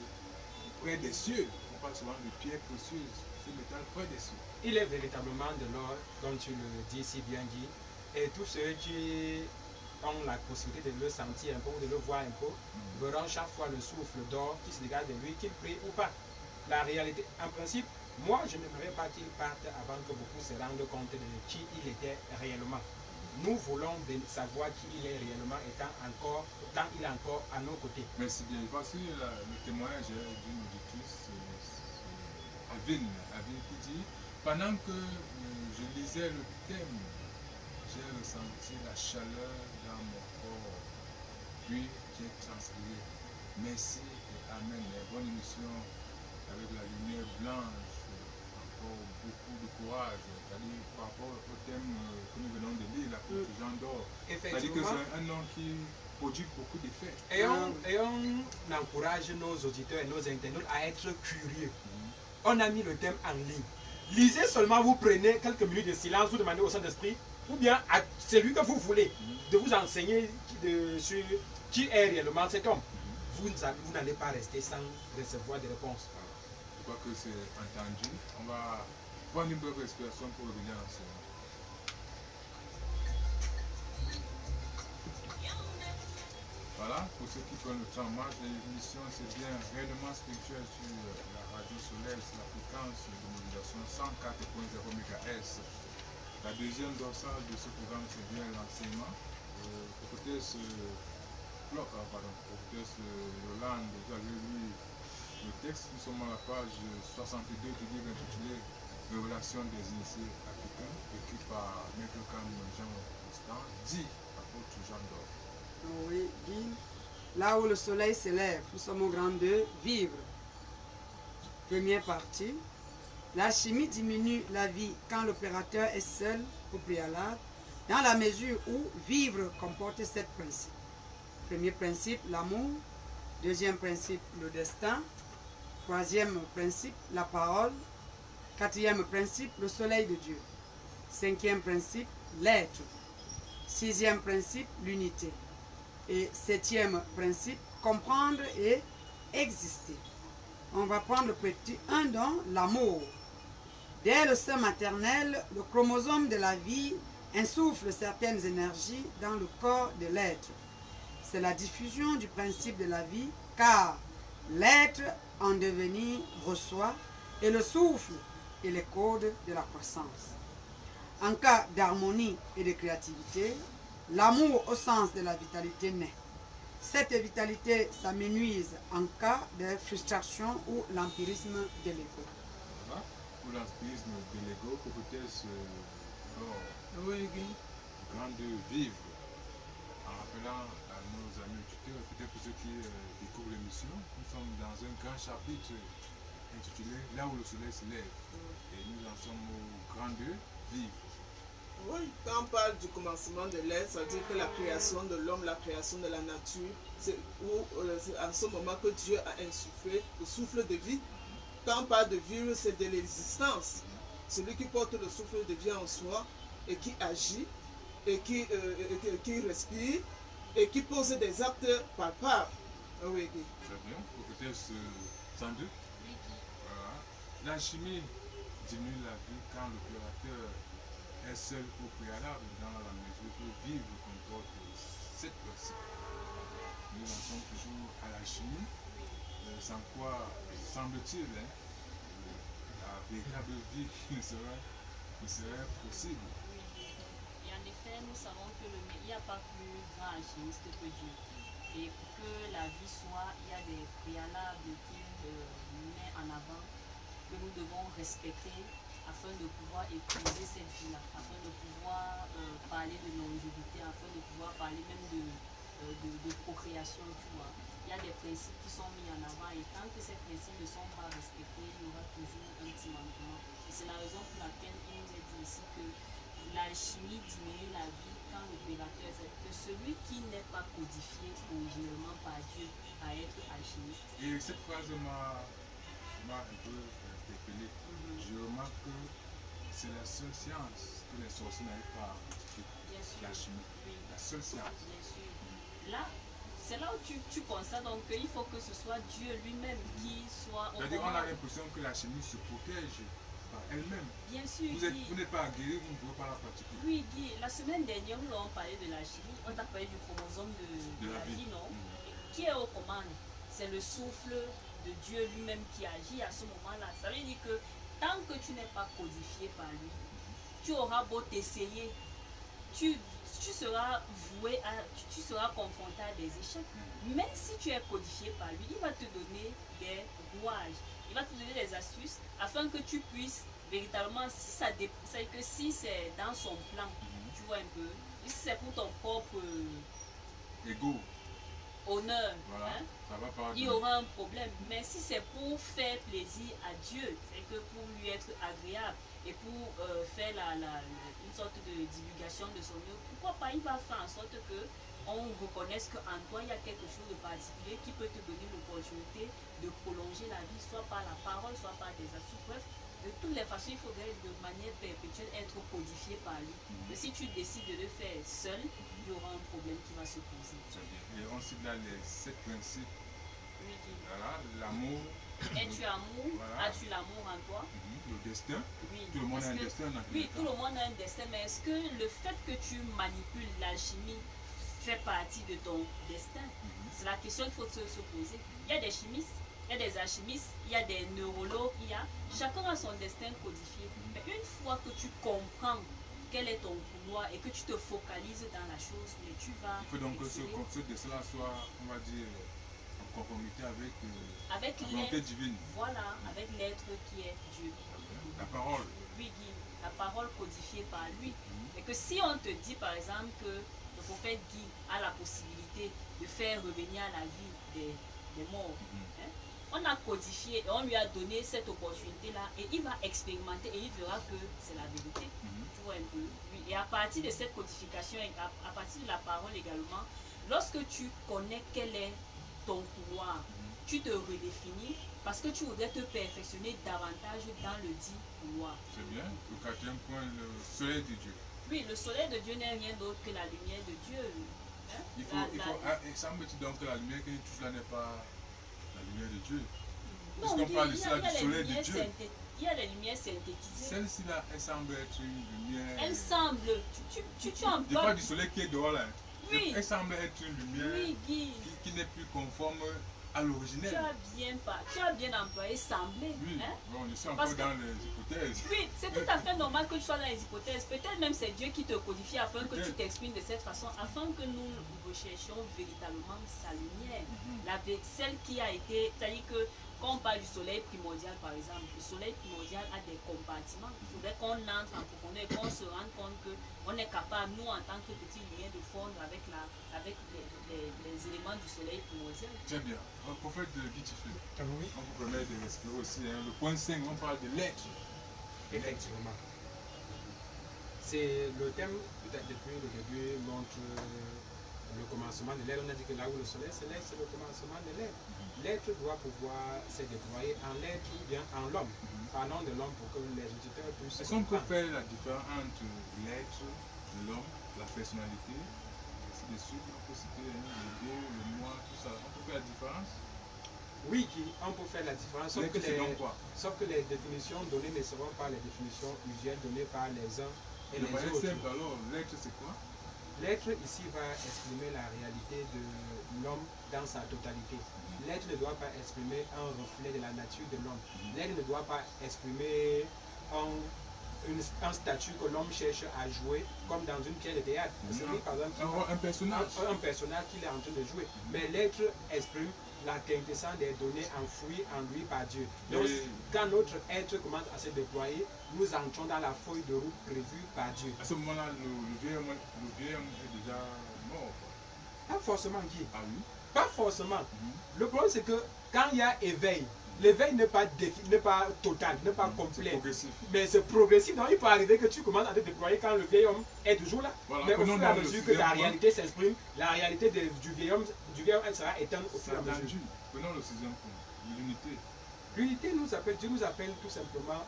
près des cieux, on parle souvent de pierres précieuses, ce métal près des cieux. Il est véritablement de l'or, comme tu le dis si bien dit. Et tous ceux qui ont la possibilité de le sentir un peu ou de le voir un peu, verront chaque fois le souffle d'or qui se dégage de lui, qu'il prie ou pas. La réalité, en principe, moi je n'aimerais pas qu'il parte avant que beaucoup se rendent compte de qui il était réellement. Nous voulons savoir qui il est réellement tant il est encore à nos côtés. Merci bien. Voici le témoignage d'une auditrice, Avine qui dit, pendant que je lisais le thème, j'ai ressenti la chaleur dans mon corps, puis j'ai transpiré. Merci et amen. Bonne émission avec la lumière blanche, encore beaucoup de courage. C'est-à-dire par rapport au thème que nous venons de lire, l'apôtre Jean d'Or. C'est-à-dire que Effectivement. c'est un nom qui produit beaucoup d'effets. Et on encourage nos auditeurs et nos internautes à être curieux. On a mis le thème en ligne. Lisez seulement, vous prenez quelques minutes de silence, vous demandez au Saint-Esprit, ou bien à celui que vous voulez, de vous enseigner sur qui est réellement cet homme. Vous n'allez pas rester sans recevoir des réponses. Je crois que c'est entendu. On va prendre une brève respiration pour revenir en séance. Voilà, pour ceux qui prennent le temps en marche, l'émission c'est bien réellement spirituel sur la radio Soleil, c'est la fréquence de modulation 104.0 MHz. La deuxième dorsale de ce programme c'est bien l'enseignement. Prophétesse Yolande, vous avez lu le texte, nous sommes à la page 62 du livre intitulé Révélation des initiés africains, écrit par Maître Cam Jean Constant, dit apôtre Jean d'Or. Oui, Guy, là où le soleil s'élève, nous sommes au grand 2, vivre. Première partie. La chimie diminue la vie quand l'opérateur est seul au préalable, dans la mesure où vivre comporte 7 principes. Premier principe, l'amour. Deuxième principe, le destin. Troisième principe, la parole. Quatrième principe, le soleil de Dieu. Cinquième principe, l'être. Sixième principe, l'unité. Et septième principe, comprendre et exister. On va prendre le petit 1 dans l'amour. Dès le sein maternel, le chromosome de la vie insuffle certaines énergies dans le corps de l'être. C'est la diffusion du principe de la vie, car l'être en devenir reçoit et le souffle et les codes de la croissance. En cas d'harmonie et de créativité, l'amour au sens de la vitalité naît. Cette vitalité s'amenuise en cas de frustration ou l'empirisme de l'ego. Voilà, pour l'inspirisme de l'ego, prophétesse d'or, Oui, Guy. grand de vivre, en rappelant à nos amis auditeurs, peut-être pour ceux qui découvrent l'émission, nous sommes dans un grand chapitre intitulé Là où le soleil se lève. Et nous en sommes au grand 2, vivre. Oui, quand on parle du commencement de l'être, ça veut dire que la création de l'homme, la création de la nature, c'est en ce moment que Dieu a insufflé le souffle de vie. Quand on parle de vivre, c'est de l'existence. Celui qui porte le souffle de vie en soi et qui agit et qui respire et qui pose des actes palpables. Oui, oui. Très bien. Écoutez, sans doute. Voilà. La chimie diminue la vie quand l'opérateur est seul au préalable dans la mesure où vivre comporte 7 principes. Nous en sommes toujours à la chimie, sans quoi, semble-t-il, la véritable vie ne serait possible. Et en effet, nous savons qu'il n'y a pas plus grand alchimiste que Dieu. Et pour que la vie soit, il y a des préalables qu'il met en avant que nous devons respecter afin de pouvoir épouser cette vie-là, afin de pouvoir parler de longévité, afin de pouvoir parler même de procréation, tu vois. Il y a des principes qui sont mis en avant et tant que ces principes ne sont pas respectés, il y aura toujours un petit manquement. Et c'est la raison pour laquelle il nous est dit ici que l'alchimie diminue la vie quand l'opérateur fait que celui qui n'est pas codifié originellement par Dieu à être alchimiste. Et cette phrase m'a un peu interpellé. Je remarque que c'est la seule science que les sorciers n'arrivent pas à identifier. Bien sûr. La chimie. Oui. La seule science. Bien sûr. Là, c'est là où tu constates donc qu'il faut que ce soit Dieu lui-même qui soit au C'est-à-dire, on a commande. l'impression que la chimie se protège par elle-même. Bien sûr, Vous n'êtes pas guéri, vous ne pouvez pas la pratiquer. Oui, Guy, la semaine dernière, nous avons parlé de la chimie. On t'a parlé du chromosome de la vie, non? Qui est aux commandes? C'est le souffle de Dieu lui-même qui agit à ce moment-là. Ça veut dire que tant que tu n'es pas codifié par lui, tu auras beau t'essayer, tu seras voué à, tu seras confronté à des échecs. Mais si tu es codifié par lui, il va te donner des rouages, il va te donner des astuces afin que tu puisses véritablement, si ça c'est que si c'est dans son plan, tu vois un peu, si c'est pour ton propre Ego. honneur, Voilà. hein, Ça va pas. il y aura un problème. Mais si c'est pour faire plaisir à Dieu, c'est que pour lui être agréable et pour faire une sorte de divulgation de son œuvre, pourquoi pas, il va faire en sorte que on reconnaisse qu'en toi, il y a quelque chose de particulier qui peut te donner l'opportunité de prolonger la vie, soit par la parole, soit par des astuces. Bref, de toutes les façons, il faudrait de manière perpétuelle être codifié par lui. Mais si tu décides de le faire seul, il y aura un problème qui va se poser. Très bien. Et on cite là les 7 principes. Oui, Guy. Voilà, l'amour. Es-tu amour? Voilà. As-tu l'amour en toi? Le destin. Oui. Tout le monde a Est-ce un que- destin dans tous Oui, les tout cas. le monde a un destin, mais est-ce que le fait que tu manipules l'alchimie fait partie de ton destin? C'est la question qu'il faut se poser. Il y a des chimistes, il y a des alchimistes, il y a des neurologues, chacun a son destin codifié. Mais une fois que tu comprends quel est ton pouvoir et que tu te focalises dans la chose, mais tu vas Il faut donc que exceller ce destin-là soit, on va dire, en conformité avec avec la volonté l'être, divine. voilà, avec l'être qui est Dieu. La parole. Lui Guy, la parole codifiée par lui. Et que si on te dit par exemple que le prophète Guy a la possibilité de faire revenir à la vie des morts, hein, on a codifié et on lui a donné cette opportunité-là et il va expérimenter et il verra que c'est la vérité. Tu vois un peu. Oui. Et à partir de cette codification, et à partir de la parole également, lorsque tu connais quel est ton pouvoir, tu te redéfinis parce que tu voudrais te perfectionner davantage dans le dit pouvoir. C'est bien. Le quatrième point, le soleil de Dieu. Oui, le soleil de Dieu n'est rien d'autre que la lumière de Dieu. Hein? Il semble-t-il donc que la lumière qui nous touche là n'est pas la lumière de Dieu. Non, Puisqu'on parle ici là il y a du les soleil de lumières Dieu. il y a les lumières synthétisées. Celle-ci là, elle semble être une lumière. Elle semble, tu en Je parle parles. du soleil qui est dehors là. Oui. Elle semble être une lumière Oui, Guy, qui n'est plus conforme à tu l'originel. as bien employé sembler. Oui, Hein? bon, je suis Parce encore que- dans les hypothèses. Oui, c'est tout à fait normal que tu sois dans les hypothèses. Peut-être même c'est Dieu qui te codifie afin que tu Peut-être. t'exprimes de cette façon, afin que nous recherchions véritablement sa lumière. Celle qui a été, c'est-à-dire que quand on parle du soleil primordial par exemple, le soleil primordial a des compartiments. Il faudrait qu'on entre en profondeur et qu'on se rende compte qu'on est capable, nous en tant que petits lumières, de fondre avec les éléments du soleil primordial. Très bien. Le prophète de Guy Tiflé, Oui, on vous permet de respirer aussi. Hein. Le point 5, on parle de l'être. effectivement. C'est le thème, peut-être depuis le début, montre le commencement de l'être. On a dit que là où le soleil se lève, c'est le commencement de l'être. L'être doit pouvoir se déployer en l'être ou bien en l'homme. Parlons de l'homme pour que les auditeurs puissent. Est-ce qu'on peut faire la différence entre l'être, l'homme, la personnalité, ainsi de suite? On peut citer le Dieu, le moi, tout ça. On peut faire la différence? Oui, on peut faire la différence, sauf L'être, c'est donc quoi? que les définitions données ne seront pas les définitions usuelles données par les uns et Le les moyen autres. simple, alors, l'être, c'est quoi? L'être ici va exprimer la réalité de l'homme dans sa totalité. L'être ne doit pas exprimer un reflet de la nature de l'homme. L'être ne doit pas exprimer un statut que l'homme cherche à jouer, comme dans une pièce de théâtre. C'est lui, par exemple, Un personnage. un personnage qu'il est en train de jouer. Mais l'être exprime la quintessence des données enfouies en lui par Dieu. Donc, quand notre être commence à se déployer, nous entrons dans la feuille de route prévue par Dieu. À ce moment-là, le vieil homme est déjà mort. Pas forcément, Guy. Ah oui? Pas forcément. Le problème, c'est que quand il y a éveil, l'éveil n'est pas total, n'est pas complet. C'est progressif. Mais c'est progressif. Donc il peut arriver que tu commences à te déployer quand le vieil homme est toujours là. Voilà, mais au fur et à dans mesure le que ta sixième réalité s'exprime, la réalité du vieil homme elle sera éteinte au fur et à mesure. attendu. Prenons le sixième point, l'unité. L'unité Dieu nous appelle tout simplement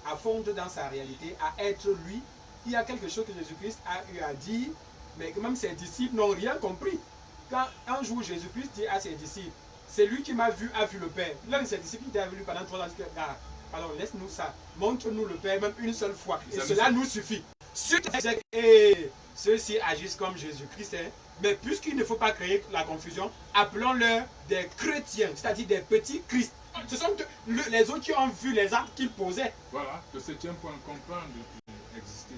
à fondre dans sa réalité, à être lui. Il y a quelque chose que Jésus-Christ a eu à dire, mais que même ses disciples n'ont rien compris. Quand un jour Jésus-Christ dit à ses disciples, c'est lui qui m'a vu, a vu le Père. L'un de ses disciples était avec lui pendant 3 ans, il dit, pardon, laisse-nous ça, montre-nous le Père même une seule fois, et cela nous suffit. Ceux-ci agissent comme Jésus-Christ, hein. Mais puisqu'il ne faut pas créer la confusion, appelons-leur des chrétiens, c'est-à-dire des petits Christ. Ce sont les autres qui ont vu les actes qu'il posait. Voilà, le septième point, comprendre exister.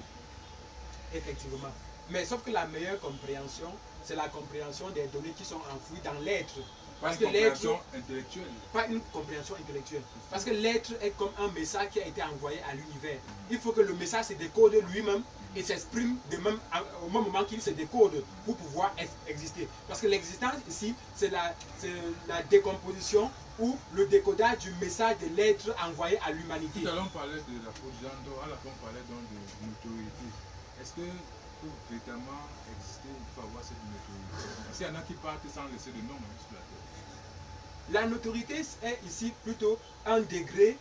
Effectivement. Mais sauf que la meilleure compréhension, c'est la compréhension des données qui sont enfouies dans l'être. Pas une compréhension intellectuelle. Pas une compréhension intellectuelle. Parce que l'être est comme un message qui a été envoyé à l'univers. Il faut que le message se décode lui-même et s'exprime au même moment qu'il se décode pour pouvoir exister. Parce que l'existence ici, c'est la décomposition ou le décodage du message de l'être envoyé à l'humanité. Tout à l'heure on parlait de la faute Jean d'Or, à la fin on parlait donc de notoriété. Est-ce que pour véritablement exister, il faut avoir cette notoriété? Parce qu'il y en a qui partent sans laisser de nom sur la terre. La notoriété est ici plutôt un degré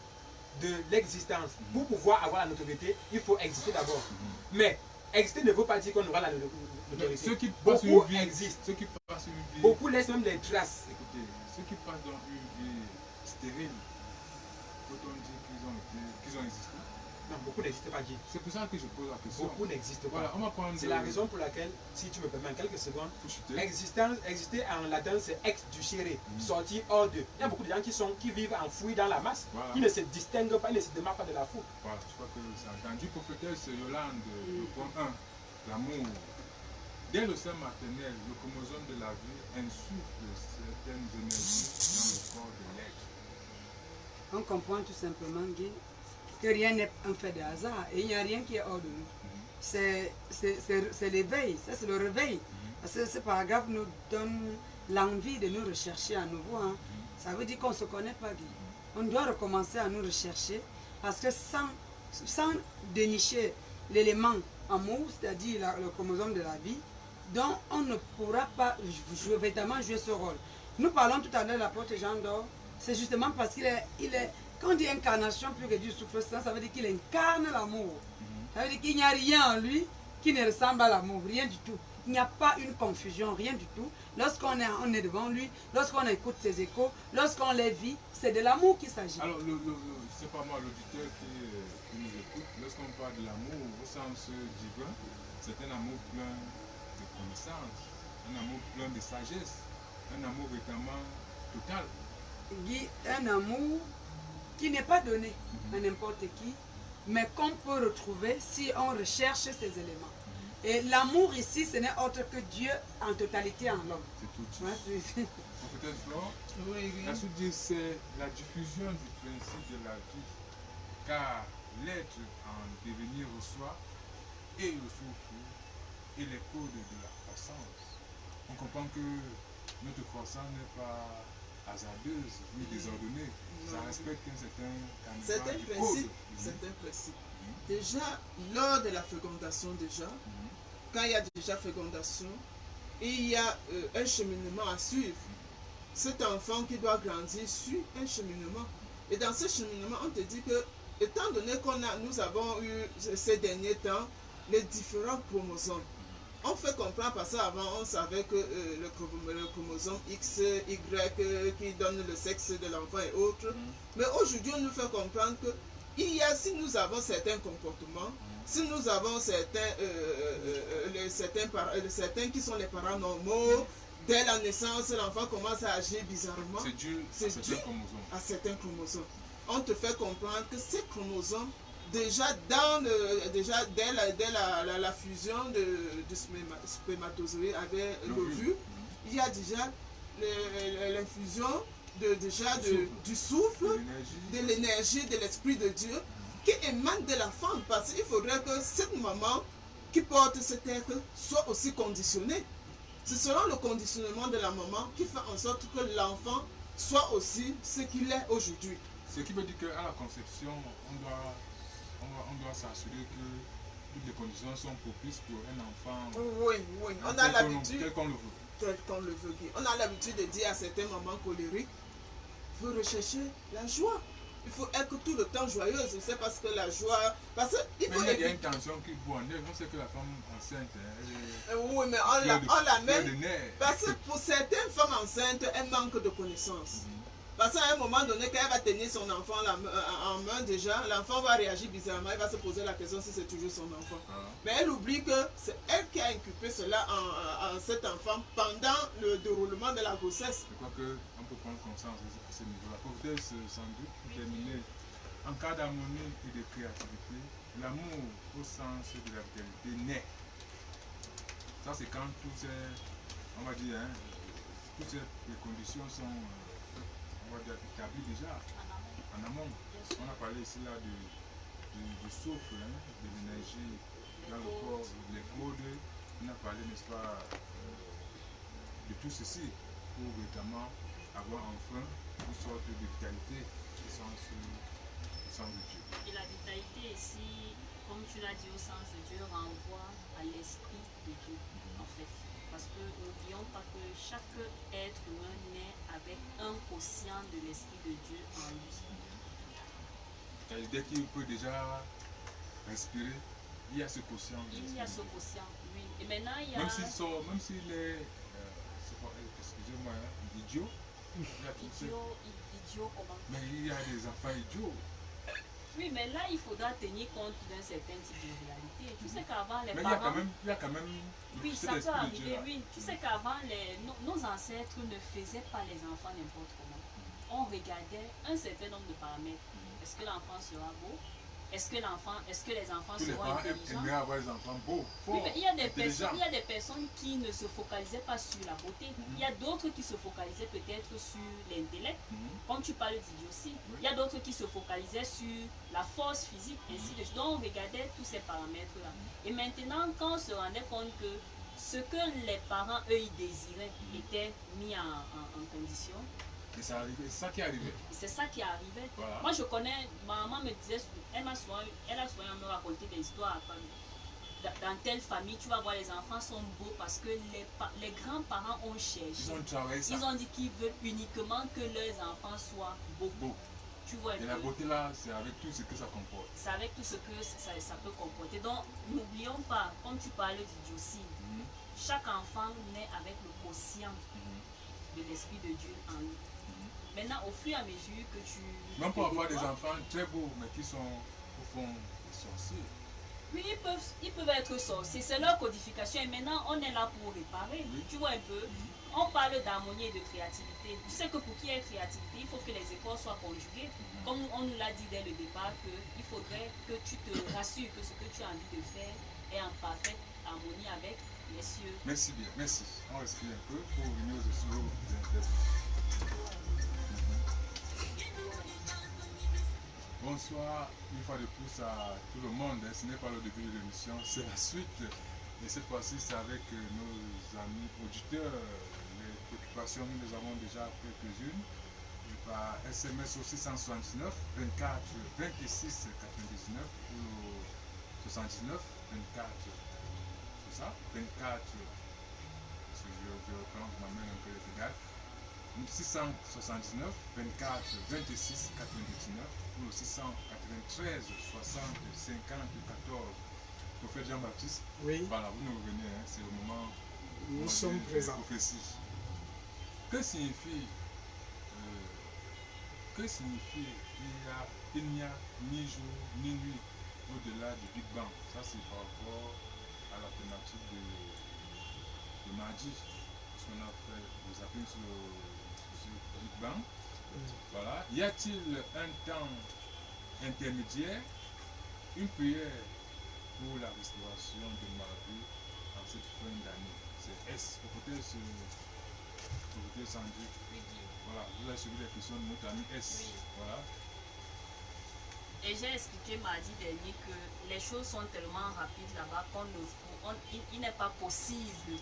de l'existence. Pour pouvoir avoir la notoriété, il faut exister d'abord. Mais exister ne veut pas dire qu'on aura la notoriété. Ceux qui passent Beaucoup une vie, existent. ceux qui passent une vie, Beaucoup laissent même des traces. écoutez, ceux qui passent dans une vie stérile, peut-on dire qu'ils ont existé? Non, beaucoup n'existent pas, Guy. C'est pour ça que je pose la question. Beaucoup n'existent pas. Voilà, on va prendre. C'est la raison pour laquelle, si tu me permets en quelques secondes, Faut chuter. exister en latin c'est ex ducere, sortir hors de. Il y a beaucoup de gens qui vivent enfouis dans la masse, Voilà. qui ne se distinguent pas, ils ne se démarquent pas de la foule. Voilà, je crois que c'est entendu. Prophétesse Yolande, le point 1, l'amour. Dès le sein maternel, le chromosome de la vie insuffle certaines énergies dans le corps de l'être. On comprend tout simplement, Guy, que rien n'est un fait de hasard et il n'y a rien qui est hors de nous. C'est l'éveil, ça c'est le réveil. Parce que ce paragraphe nous donne l'envie de nous rechercher à nouveau. Hein. Ça veut dire qu'on ne se connaît pas, Guy. On doit recommencer à nous rechercher parce que sans dénicher l'élément amour, c'est-à-dire le chromosome de la vie, donc on ne pourra pas véritablement jouer ce rôle. Nous parlons tout à l'heure de l'apôtre Jean d'Or, c'est justement parce qu'il est, quand on dit incarnation plus que du souffle saint, ça veut dire qu'il incarne l'amour. Ça veut dire qu'il n'y a rien en lui qui ne ressemble à l'amour, rien du tout. Il n'y a pas une confusion, rien du tout. Lorsqu'on est devant lui, lorsqu'on écoute ses échos, lorsqu'on les vit, c'est de l'amour qu'il s'agit. Alors, c'est pas moi, l'auditeur qui nous écoute, lorsqu'on parle de l'amour au sens divin, c'est un amour plein de connaissance, un amour plein de sagesse, un amour vraiment total. Guy, un amour qui n'est pas donné à n'importe qui, mais qu'on peut retrouver si on recherche ces éléments. Et l'amour ici, ce n'est autre que Dieu en totalité en l'homme. C'est tout de Ouais, suite. Peut-être Flore, la suite dit c'est la diffusion du principe de la vie, car l'être en devenir reçoit et le souffle et les codes de la croissance. On comprend que notre croissance n'est pas hasardeuse, ni désordonnée. Ça Non. respecte un certain C'est un du principe. code. C'est un principe. Déjà, lors de la fécondation, déjà, quand il y a déjà fécondation, il y a un cheminement à suivre. Cet enfant qui doit grandir suit un cheminement. Et dans ce cheminement, on te dit que, étant donné nous avons eu ces derniers temps les différents chromosomes, on fait comprendre parce qu'avant on savait que le chromosome X, Y qui donne le sexe de l'enfant et autres. Mais aujourd'hui, on nous fait comprendre que si nous avons certains comportements, si nous avons certains qui sont les parents normaux, dès la naissance, l'enfant commence à agir bizarrement. C'est dû à certains chromosomes. On te fait comprendre que ces chromosomes, déjà dès la fusion du spermatozoïde avec l'ovule, il y a déjà l'infusion du souffle, de l'énergie, de l'Esprit de Dieu qui émane de la femme. Parce qu'il faudrait que cette maman qui porte cet être soit aussi conditionnée. C'est selon le conditionnement de la maman qui fait en sorte que l'enfant soit aussi ce qu'il est aujourd'hui. Ce qui veut dire qu'à la conception, on doit s'assurer que toutes les conditions sont propices pour un enfant. Oui, on a l'habitude. Tel qu'on le veut. Tel qu'on le veut. On a l'habitude de dire à certaines mamans colériques, il faut rechercher la joie. Il faut être tout le temps joyeuse. C'est parce que la joie. Parce qu'il faut. Mais il y a une tension qui boit en elle. On sait que la femme enceinte, elle est. Oui, mais on la met. Parce que pour certaines femmes enceintes, elles manquent de connaissances. Parce qu'à un moment donné, quand elle va tenir son enfant en main déjà, l'enfant va réagir bizarrement, elle va se poser la question si c'est toujours son enfant. Mais elle oublie que c'est elle qui a inculqué cela en cet enfant pendant le déroulement de la grossesse. Je crois qu'on peut prendre conscience à ce niveau-là. Pour peut-être sans doute terminer, en cas d'harmonie et de créativité, l'amour au sens de la vitalité naît. Ça c'est quand toutes ces, on va dire, toutes ces conditions sont établi déjà en amont. On a parlé ici là du souffle, de l'énergie dans le corps, les codes. On a parlé, n'est-ce pas, de tout ceci pour véritablement avoir enfin une sorte de vitalité au sens de Dieu. Et la vitalité ici, comme tu l'as dit, au sens de Dieu, renvoie à l'esprit de Dieu, en fait. Parce que n'oublions pas que chaque être humain naît avec un quotient de l'Esprit de Dieu en lui. Dès qu'il peut déjà respirer, il y a ce quotient. Il y a ce quotient, oui. Et maintenant, il y a... Même s'il est, excusez-moi, idiot. Idiot comment? Mais il y a des enfants idiots. Oui, mais là, il faudra tenir compte d'un certain type de réalité. Tu sais qu'avant, les mais parents... il y a quand même... Oui, ça peut arriver, oui. Tu sais qu'avant, nos ancêtres ne faisaient pas les enfants n'importe comment. On regardait un certain nombre de paramètres. Est-ce que l'enfant sera beau? Est-ce que les enfants tous seront les parents intelligents? aimeraient avoir des enfants beaux, forts, oui, mais il y a des personnes qui ne se focalisaient pas sur la beauté. Il y a d'autres qui se focalisaient peut-être sur l'intellect, comme tu parles d'idiotie. Il y a d'autres qui se focalisaient sur la force physique, ainsi de suite. Donc on regardait tous ces paramètres-là. Et maintenant, quand on se rendait compte que ce que les parents, eux, ils désiraient, était mis en condition. Et c'est ça qui est arrivé. C'est ça qui est arrivé. Voilà. Moi, je connais, ma maman me disait, elle a souvent me raconté des histoires. Dans telle famille, tu vas voir, les enfants sont beaux parce que les grands-parents ont cherché. Ils ont travaillé ça. Ils ont dit qu'ils veulent uniquement que leurs enfants soient beaux. Tu vois, et la beauté là, c'est avec tout ce que ça comporte. C'est avec tout ce que ça peut comporter. Donc, n'oublions pas, comme tu parles d'idiotie, chaque enfant naît avec le quotient de l'Esprit de Dieu en lui. Maintenant, au fur et à mesure que tu... Mais on peut avoir des enfants très beaux, mais qui sont au fond des sorciers. Oui, ils peuvent être sorciers, c'est leur codification. Et maintenant, on est là pour réparer. Oui. Tu vois un peu, on parle d'harmonie et de créativité. Tu sais que pour qu'il y ait créativité, il faut que les efforts soient conjugués. Comme on nous l'a dit dès le départ, qu'il faudrait que tu te rassures que ce que tu as envie de faire est en parfaite harmonie avec les cieux. Merci bien, merci. On respire un peu pour revenir aux Bonsoir, une fois de plus à tout le monde. Ce n'est pas le début de l'émission, c'est la suite. Et cette fois-ci, c'est avec nos amis auditeurs, les participations, nous les avons déjà quelques-unes. Par SMS au 679 24 26 99 ou 79 24. C'est ça? 24. Parce que je reprends, je m'amène un peu les égal. 679 24 26 99 ou 693 60 50 14. Prophète Jean-Baptiste. Oui, Voilà, vous nous revenez, hein, c'est le moment. nous sommes présents. Prophétie. Que signifie il n'y a ni jour ni nuit au-delà du Big Bang? Ça, c'est par rapport à la thématique de mardi. Parce qu'on a fait des appels sur le Big Bang. Voilà. Y a-t-il un temps intermédiaire, une prière pour la restauration de Marie en cette fin d'année? C'est S. Peut-être Sandy. Voilà, vous avez suivi les questions de notre ami S. Oui. Voilà. Et j'ai expliqué mardi dernier que les choses sont tellement rapides là-bas qu'il n'est pas possible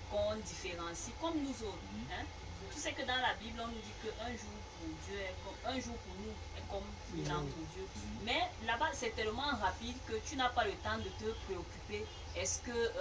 qu'on différencie comme nous autres. Hein. Tu sais que dans la Bible, on nous dit qu'un jour pour Dieu est comme un jour pour nous est comme 1000 ans pour Dieu. Mais là-bas, c'est tellement rapide que tu n'as pas le temps de te préoccuper. Est-ce que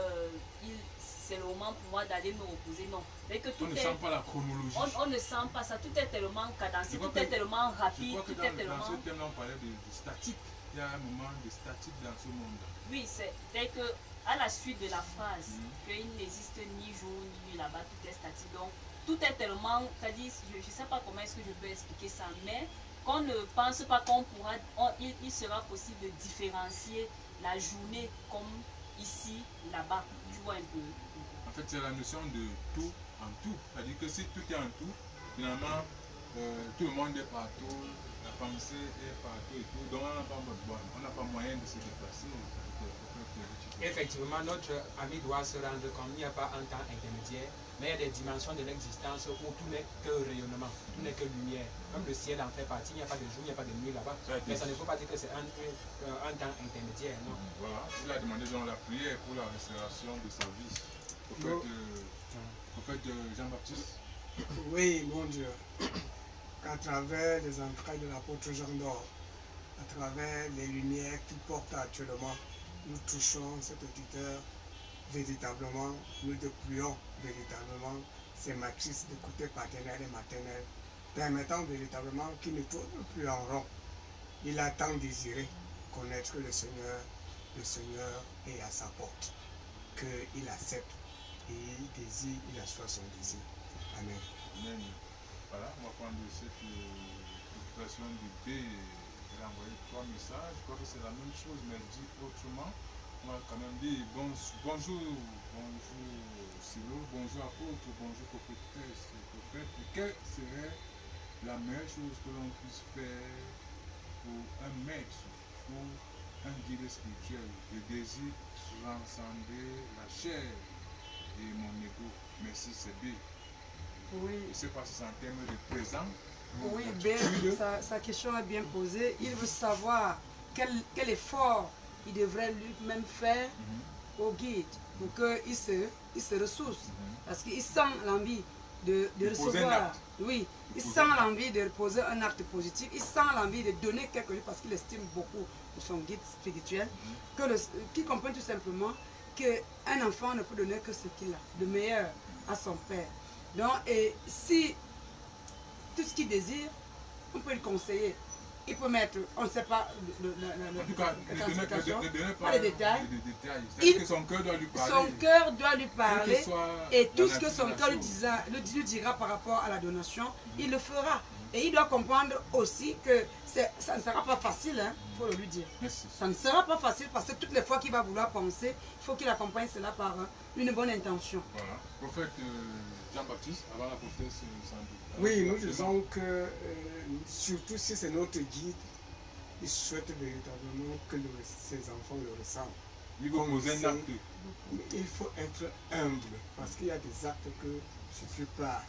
c'est le moment pour moi d'aller me reposer? Non. Mais que tout On ne sent pas la chronologie. on ne sent pas ça. Tout est tellement cadencé, tout est tellement Je rapide, crois que tout est dans tellement... ce thème-là, on parlait de statique. Il y a un moment de statique dans ce monde. Oui, c'est que à la suite de la phrase, qu'il n'existe ni jour ni nuit là-bas, tout est statique. Donc, tout est tellement, c'est-à-dire, je ne sais pas comment est-ce que je peux expliquer ça, mais qu'on ne pense pas qu'on pourra, il sera possible de différencier la journée comme ici, là-bas. Tu vois un peu. En fait, c'est la notion de tout en tout. C'est-à-dire que si tout est en tout, finalement, tout le monde est partout, la pensée est partout et tout. Donc, on n'a pas moyen de se déplacer. Effectivement, notre ami doit se rendre compte qu'il n'y a pas un temps intermédiaire, mais il y a des dimensions de l'existence où tout n'est que rayonnement, tout n'est que lumière. Comme le ciel en fait partie, il n'y a pas de jour, il n'y a pas de nuit là-bas. Mais ça ne veut pas dire que c'est un temps intermédiaire, non. Voilà, il a demandé dans la prière pour la restauration de sa vie. Au fait, Jean-Baptiste. Oui, mon Dieu. À travers les entrailles de l'apôtre Jean d'Or, à travers les lumières qu'il porte actuellement, nous touchons cet auditeur véritablement, nous déployons véritablement ces matrices de côté paternel et maternel, permettant véritablement qu'il ne tourne plus en rond. Il a tant désiré connaître le Seigneur est à sa porte, qu'il accepte et il désire, il assoit son désir. Amen. Amen. Voilà, on va prendre cette préoccupation du B. Il a envoyé 3 messages. Je crois que c'est la même chose, mais dit autrement. On va quand même dire bonjour Silo, bonjour apôtre, bonjour prophétesse, prophète. Quelle serait la meilleure chose que l'on puisse faire pour un maître ou un guide spirituel? Je désire transcender la chair et mon ego. Merci, c'est B. Oui. Je ne sais pas si c'est en termes de présent. Oui, sa question est bien posée. Il veut savoir quel effort il devrait lui-même faire au guide pour qu'il se ressource. Parce qu'il sent l'envie de recevoir. Oui, il sent l'envie de poser un acte positif. Il sent l'envie de donner quelque chose parce qu'il estime beaucoup pour son guide spirituel. Qui comprend tout simplement qu'un enfant ne peut donner que ce qu'il a, le meilleur à son père. Donc, et si tout ce qu'il désire, on peut le conseiller. Il peut mettre, on ne sait pas, En tout cas, ne donnez pas les détails. C'est-à-dire que son cœur doit lui parler. Son cœur doit lui parler. Et tout ce que son cœur lui dira par rapport à la donation, il le fera. Et il doit comprendre aussi que ça ne sera pas facile, hein, il faut le lui dire. Merci. Ça ne sera pas facile parce que toutes les fois qu'il va vouloir penser, il faut qu'il accompagne cela par une bonne intention. Voilà. Prophète Jean-Baptiste, avant la prophétesse Sandy. Oui, nous disons que, surtout si c'est notre guide, il souhaite véritablement que ses enfants le ressemblent. Il faut poser un acte. Il faut être humble, parce qu'il y a des actes que tu ne fais pas,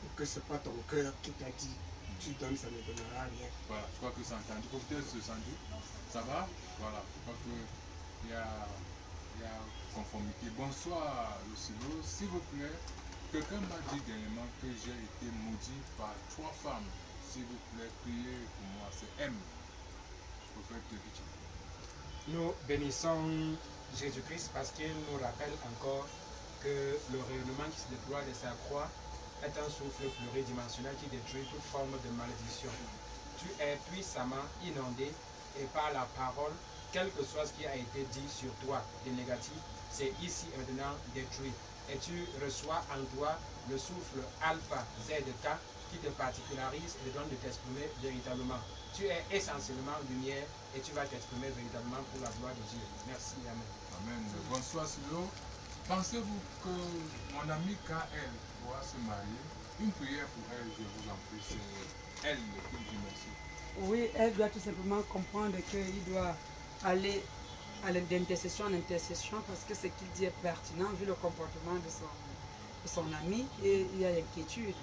et que ce n'est pas ton cœur qui t'a dit, tu donnes, ça ne donnera rien. Voilà, je crois que c'est entendu. Prophétesse Sandy, ça va? Voilà, je crois qu'il y a conformité. Bonsoir, Lucilo, s'il vous plaît. quelqu'un m'a dit dernièrement que j'ai été maudit par 3 femmes. S'il vous plaît, priez pour moi. C'est M. Prophète Vichy. Nous bénissons Jésus-Christ parce qu'il nous rappelle encore que le rayonnement qui se déploie de sa croix est un souffle pluridimensionnel qui détruit toute forme de malédiction. Tu es puissamment inondé et par la parole, quel que soit ce qui a été dit sur toi de négatif, c'est ici et maintenant détruit. Et tu reçois en toi le souffle alpha ZK qui te particularise et te donne de t'exprimer véritablement. Tu es essentiellement lumière et tu vas t'exprimer véritablement pour la gloire de Dieu. Merci, Amen. Amen. Bonsoir, Silo. Pensez-vous que mon ami KL pourra se marier? Une prière pour elle, je vous en prie. C'est elle qui dit merci. Oui, elle doit tout simplement comprendre qu'il doit aller d'intercession en intercession parce que ce qu'il dit est pertinent vu le comportement de son ami et il y a l'inquiétude.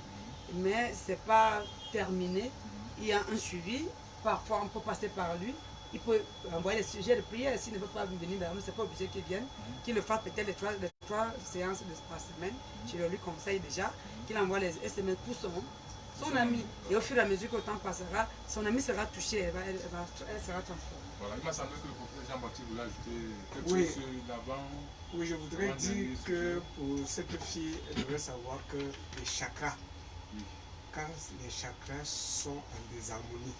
Mais ce n'est pas terminé. Il y a un suivi. Parfois, on peut passer par lui. Il peut envoyer les sujets de prière. S'il ne veut pas venir vers nous, ce n'est pas obligé qu'il vienne. Qu'il le fasse peut-être les trois séances de la semaine. Je lui conseille déjà qu'il envoie les SMS pour son ami. Et au fur et à mesure que le temps passera, son ami sera touché. Elle sera transformée. Voilà, il m'a semblé que le prophète Jean-Baptiste voulait ajouter quelque Oui. chose d'avant. Oui, je voudrais dire que pour cette fille, elle devrait savoir que les chakras, Oui. quand les chakras sont en désharmonie,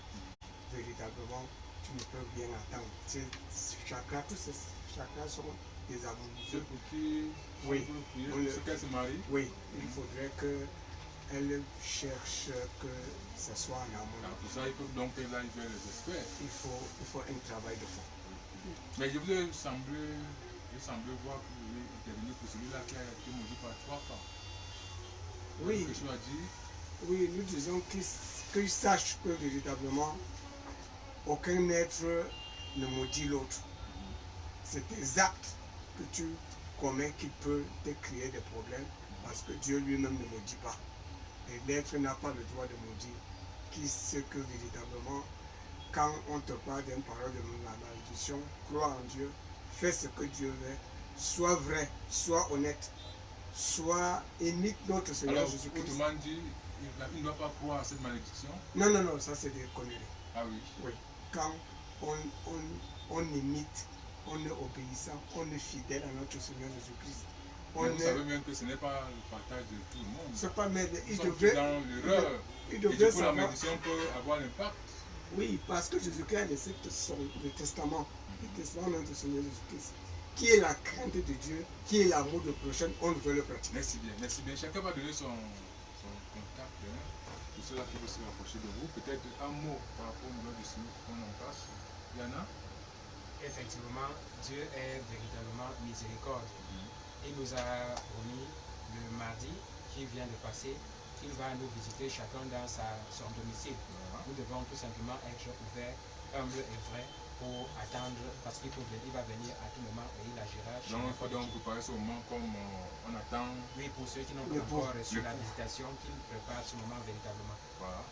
véritablement, tu ne peux rien attendre. Tous ces chakras sont désharmonisés. C'est pour qui Oui. on peut prier On le- pour ce qu'elle se marie. Oui, il faudrait qu'elle cherche que ce soit en harmonie. Alors, pour ça, il faut donc qu'elle aille vers les experts. Il faut un travail de fond. Mais je vous ai semblé voir que vous voulez intervenir pour celui-là qui a été maudit par 3 femmes. Oui. Quelque chose à dire? Oui, nous disons qu'ils sachent que véritablement, aucun être ne maudit l'autre. C'est tes actes que tu commets qui peuvent te créer des problèmes parce que Dieu lui-même ne maudit pas. Et l'être n'a pas le droit de maudire. Qui sait que véritablement, quand on te parle d'une parole de la malédiction, crois en Dieu, fais ce que Dieu veut, sois vrai, sois honnête, sois imite notre Seigneur Alors, Jésus-Christ. autrement dit, il ne doit pas croire à cette malédiction. Non, non, non, ça c'est des conneries. Ah oui. Oui, quand on imite, on est obéissant, on est fidèle à notre Seigneur Jésus-Christ. Mais vous savez bien que ce n'est pas le partage de tout le monde. C'est pas, mais Nous il sommes devrait, dans l'erreur. il Et devrait du coup, la savoir. malédiction peut avoir l'impact. Oui, parce que Jésus-Christ a laissé le testament de notre Seigneur Jésus-Christ, qui est la crainte de Dieu, qui est l'amour de prochain, on veut le pratiquer. Merci bien, merci bien. Chacun va donner son contact pour ceux qui veulent se rapprocher de vous. Peut-être un mot par rapport au niveau de ce qu'on en passe. Yana? Effectivement, Dieu est véritablement miséricorde. Il nous a promis le mardi qui vient de passer qu'il va nous visiter chacun dans son domicile. Nous devons tout simplement être ouverts, humbles et vrais pour attendre, parce qu'il va venir à tout moment et il agira chez Donc, nous. il faut donc préparer ce moment comme on attend. Oui, pour ceux qui n'ont Le pas encore pont. reçu la visitation, qu'ils préparent ce moment véritablement. Voilà.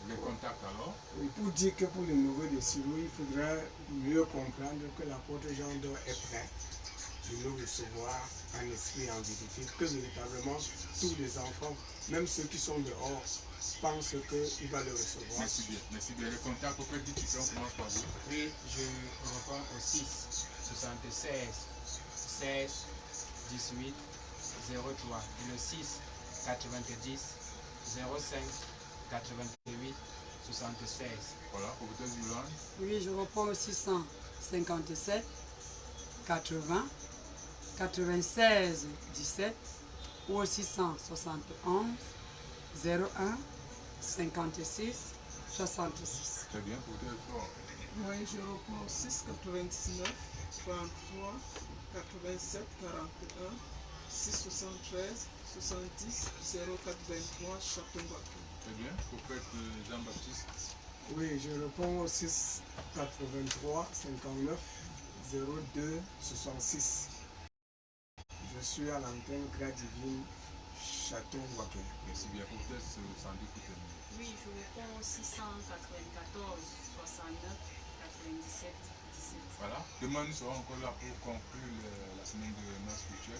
Les contacts alors. Oui, pour dire que pour le nouveau de Silo, il faudrait mieux comprendre que l'apôtre Jean d'Or est prêt de nous recevoir en esprit et en vérité, que véritablement tous les enfants, même ceux qui sont dehors, pensent qu'il va le recevoir. Merci bien, merci bien. Les contacts, au fait, du titre, on commence par vous. Oui, je réponds au 6 76 16 18 03 et le 6 90 05 88 76. Voilà, pour vous dire du land. Oui, je reprends au 657 80 96 17 ou au 671 01 56 66. Très bien, pour vous dire fort. Moi, je reprends 6 99 33 87 41 6 73 70 04 23 Château-Bakou. Très bien, prophète Jean-Baptiste. Oui, je réponds au 6 83 59 02 66. Je suis à l'antenne Grâce Divine Château-Waké. Merci bien, pour vous dire Sandy Koutemi. Oui, je réponds au 694 69 97 17. Voilà, demain nous serons encore là pour conclure la semaine de l'événement spirituel.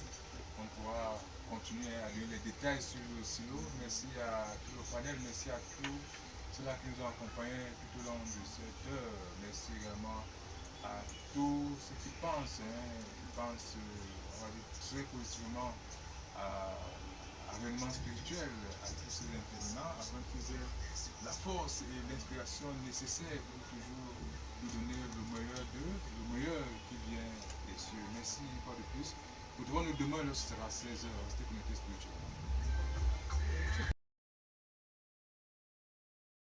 On on pourra continuer à donner les détails sur le silo. Merci à tout le panel, merci à tous ceux-là qui nous ont accompagnés tout au long de cette heure. Merci également à tous ceux qui pensent, on va dire, très positivement à l'événement spirituel, à tous ces intervenants, afin qu'ils aient la force et l'inspiration nécessaires pour toujours nous donner le meilleur d'eux, le meilleur qui vient des cieux. Merci une fois de plus. Retrouvons-nous demain, ce sera 16h. Restez connectés spirituellement.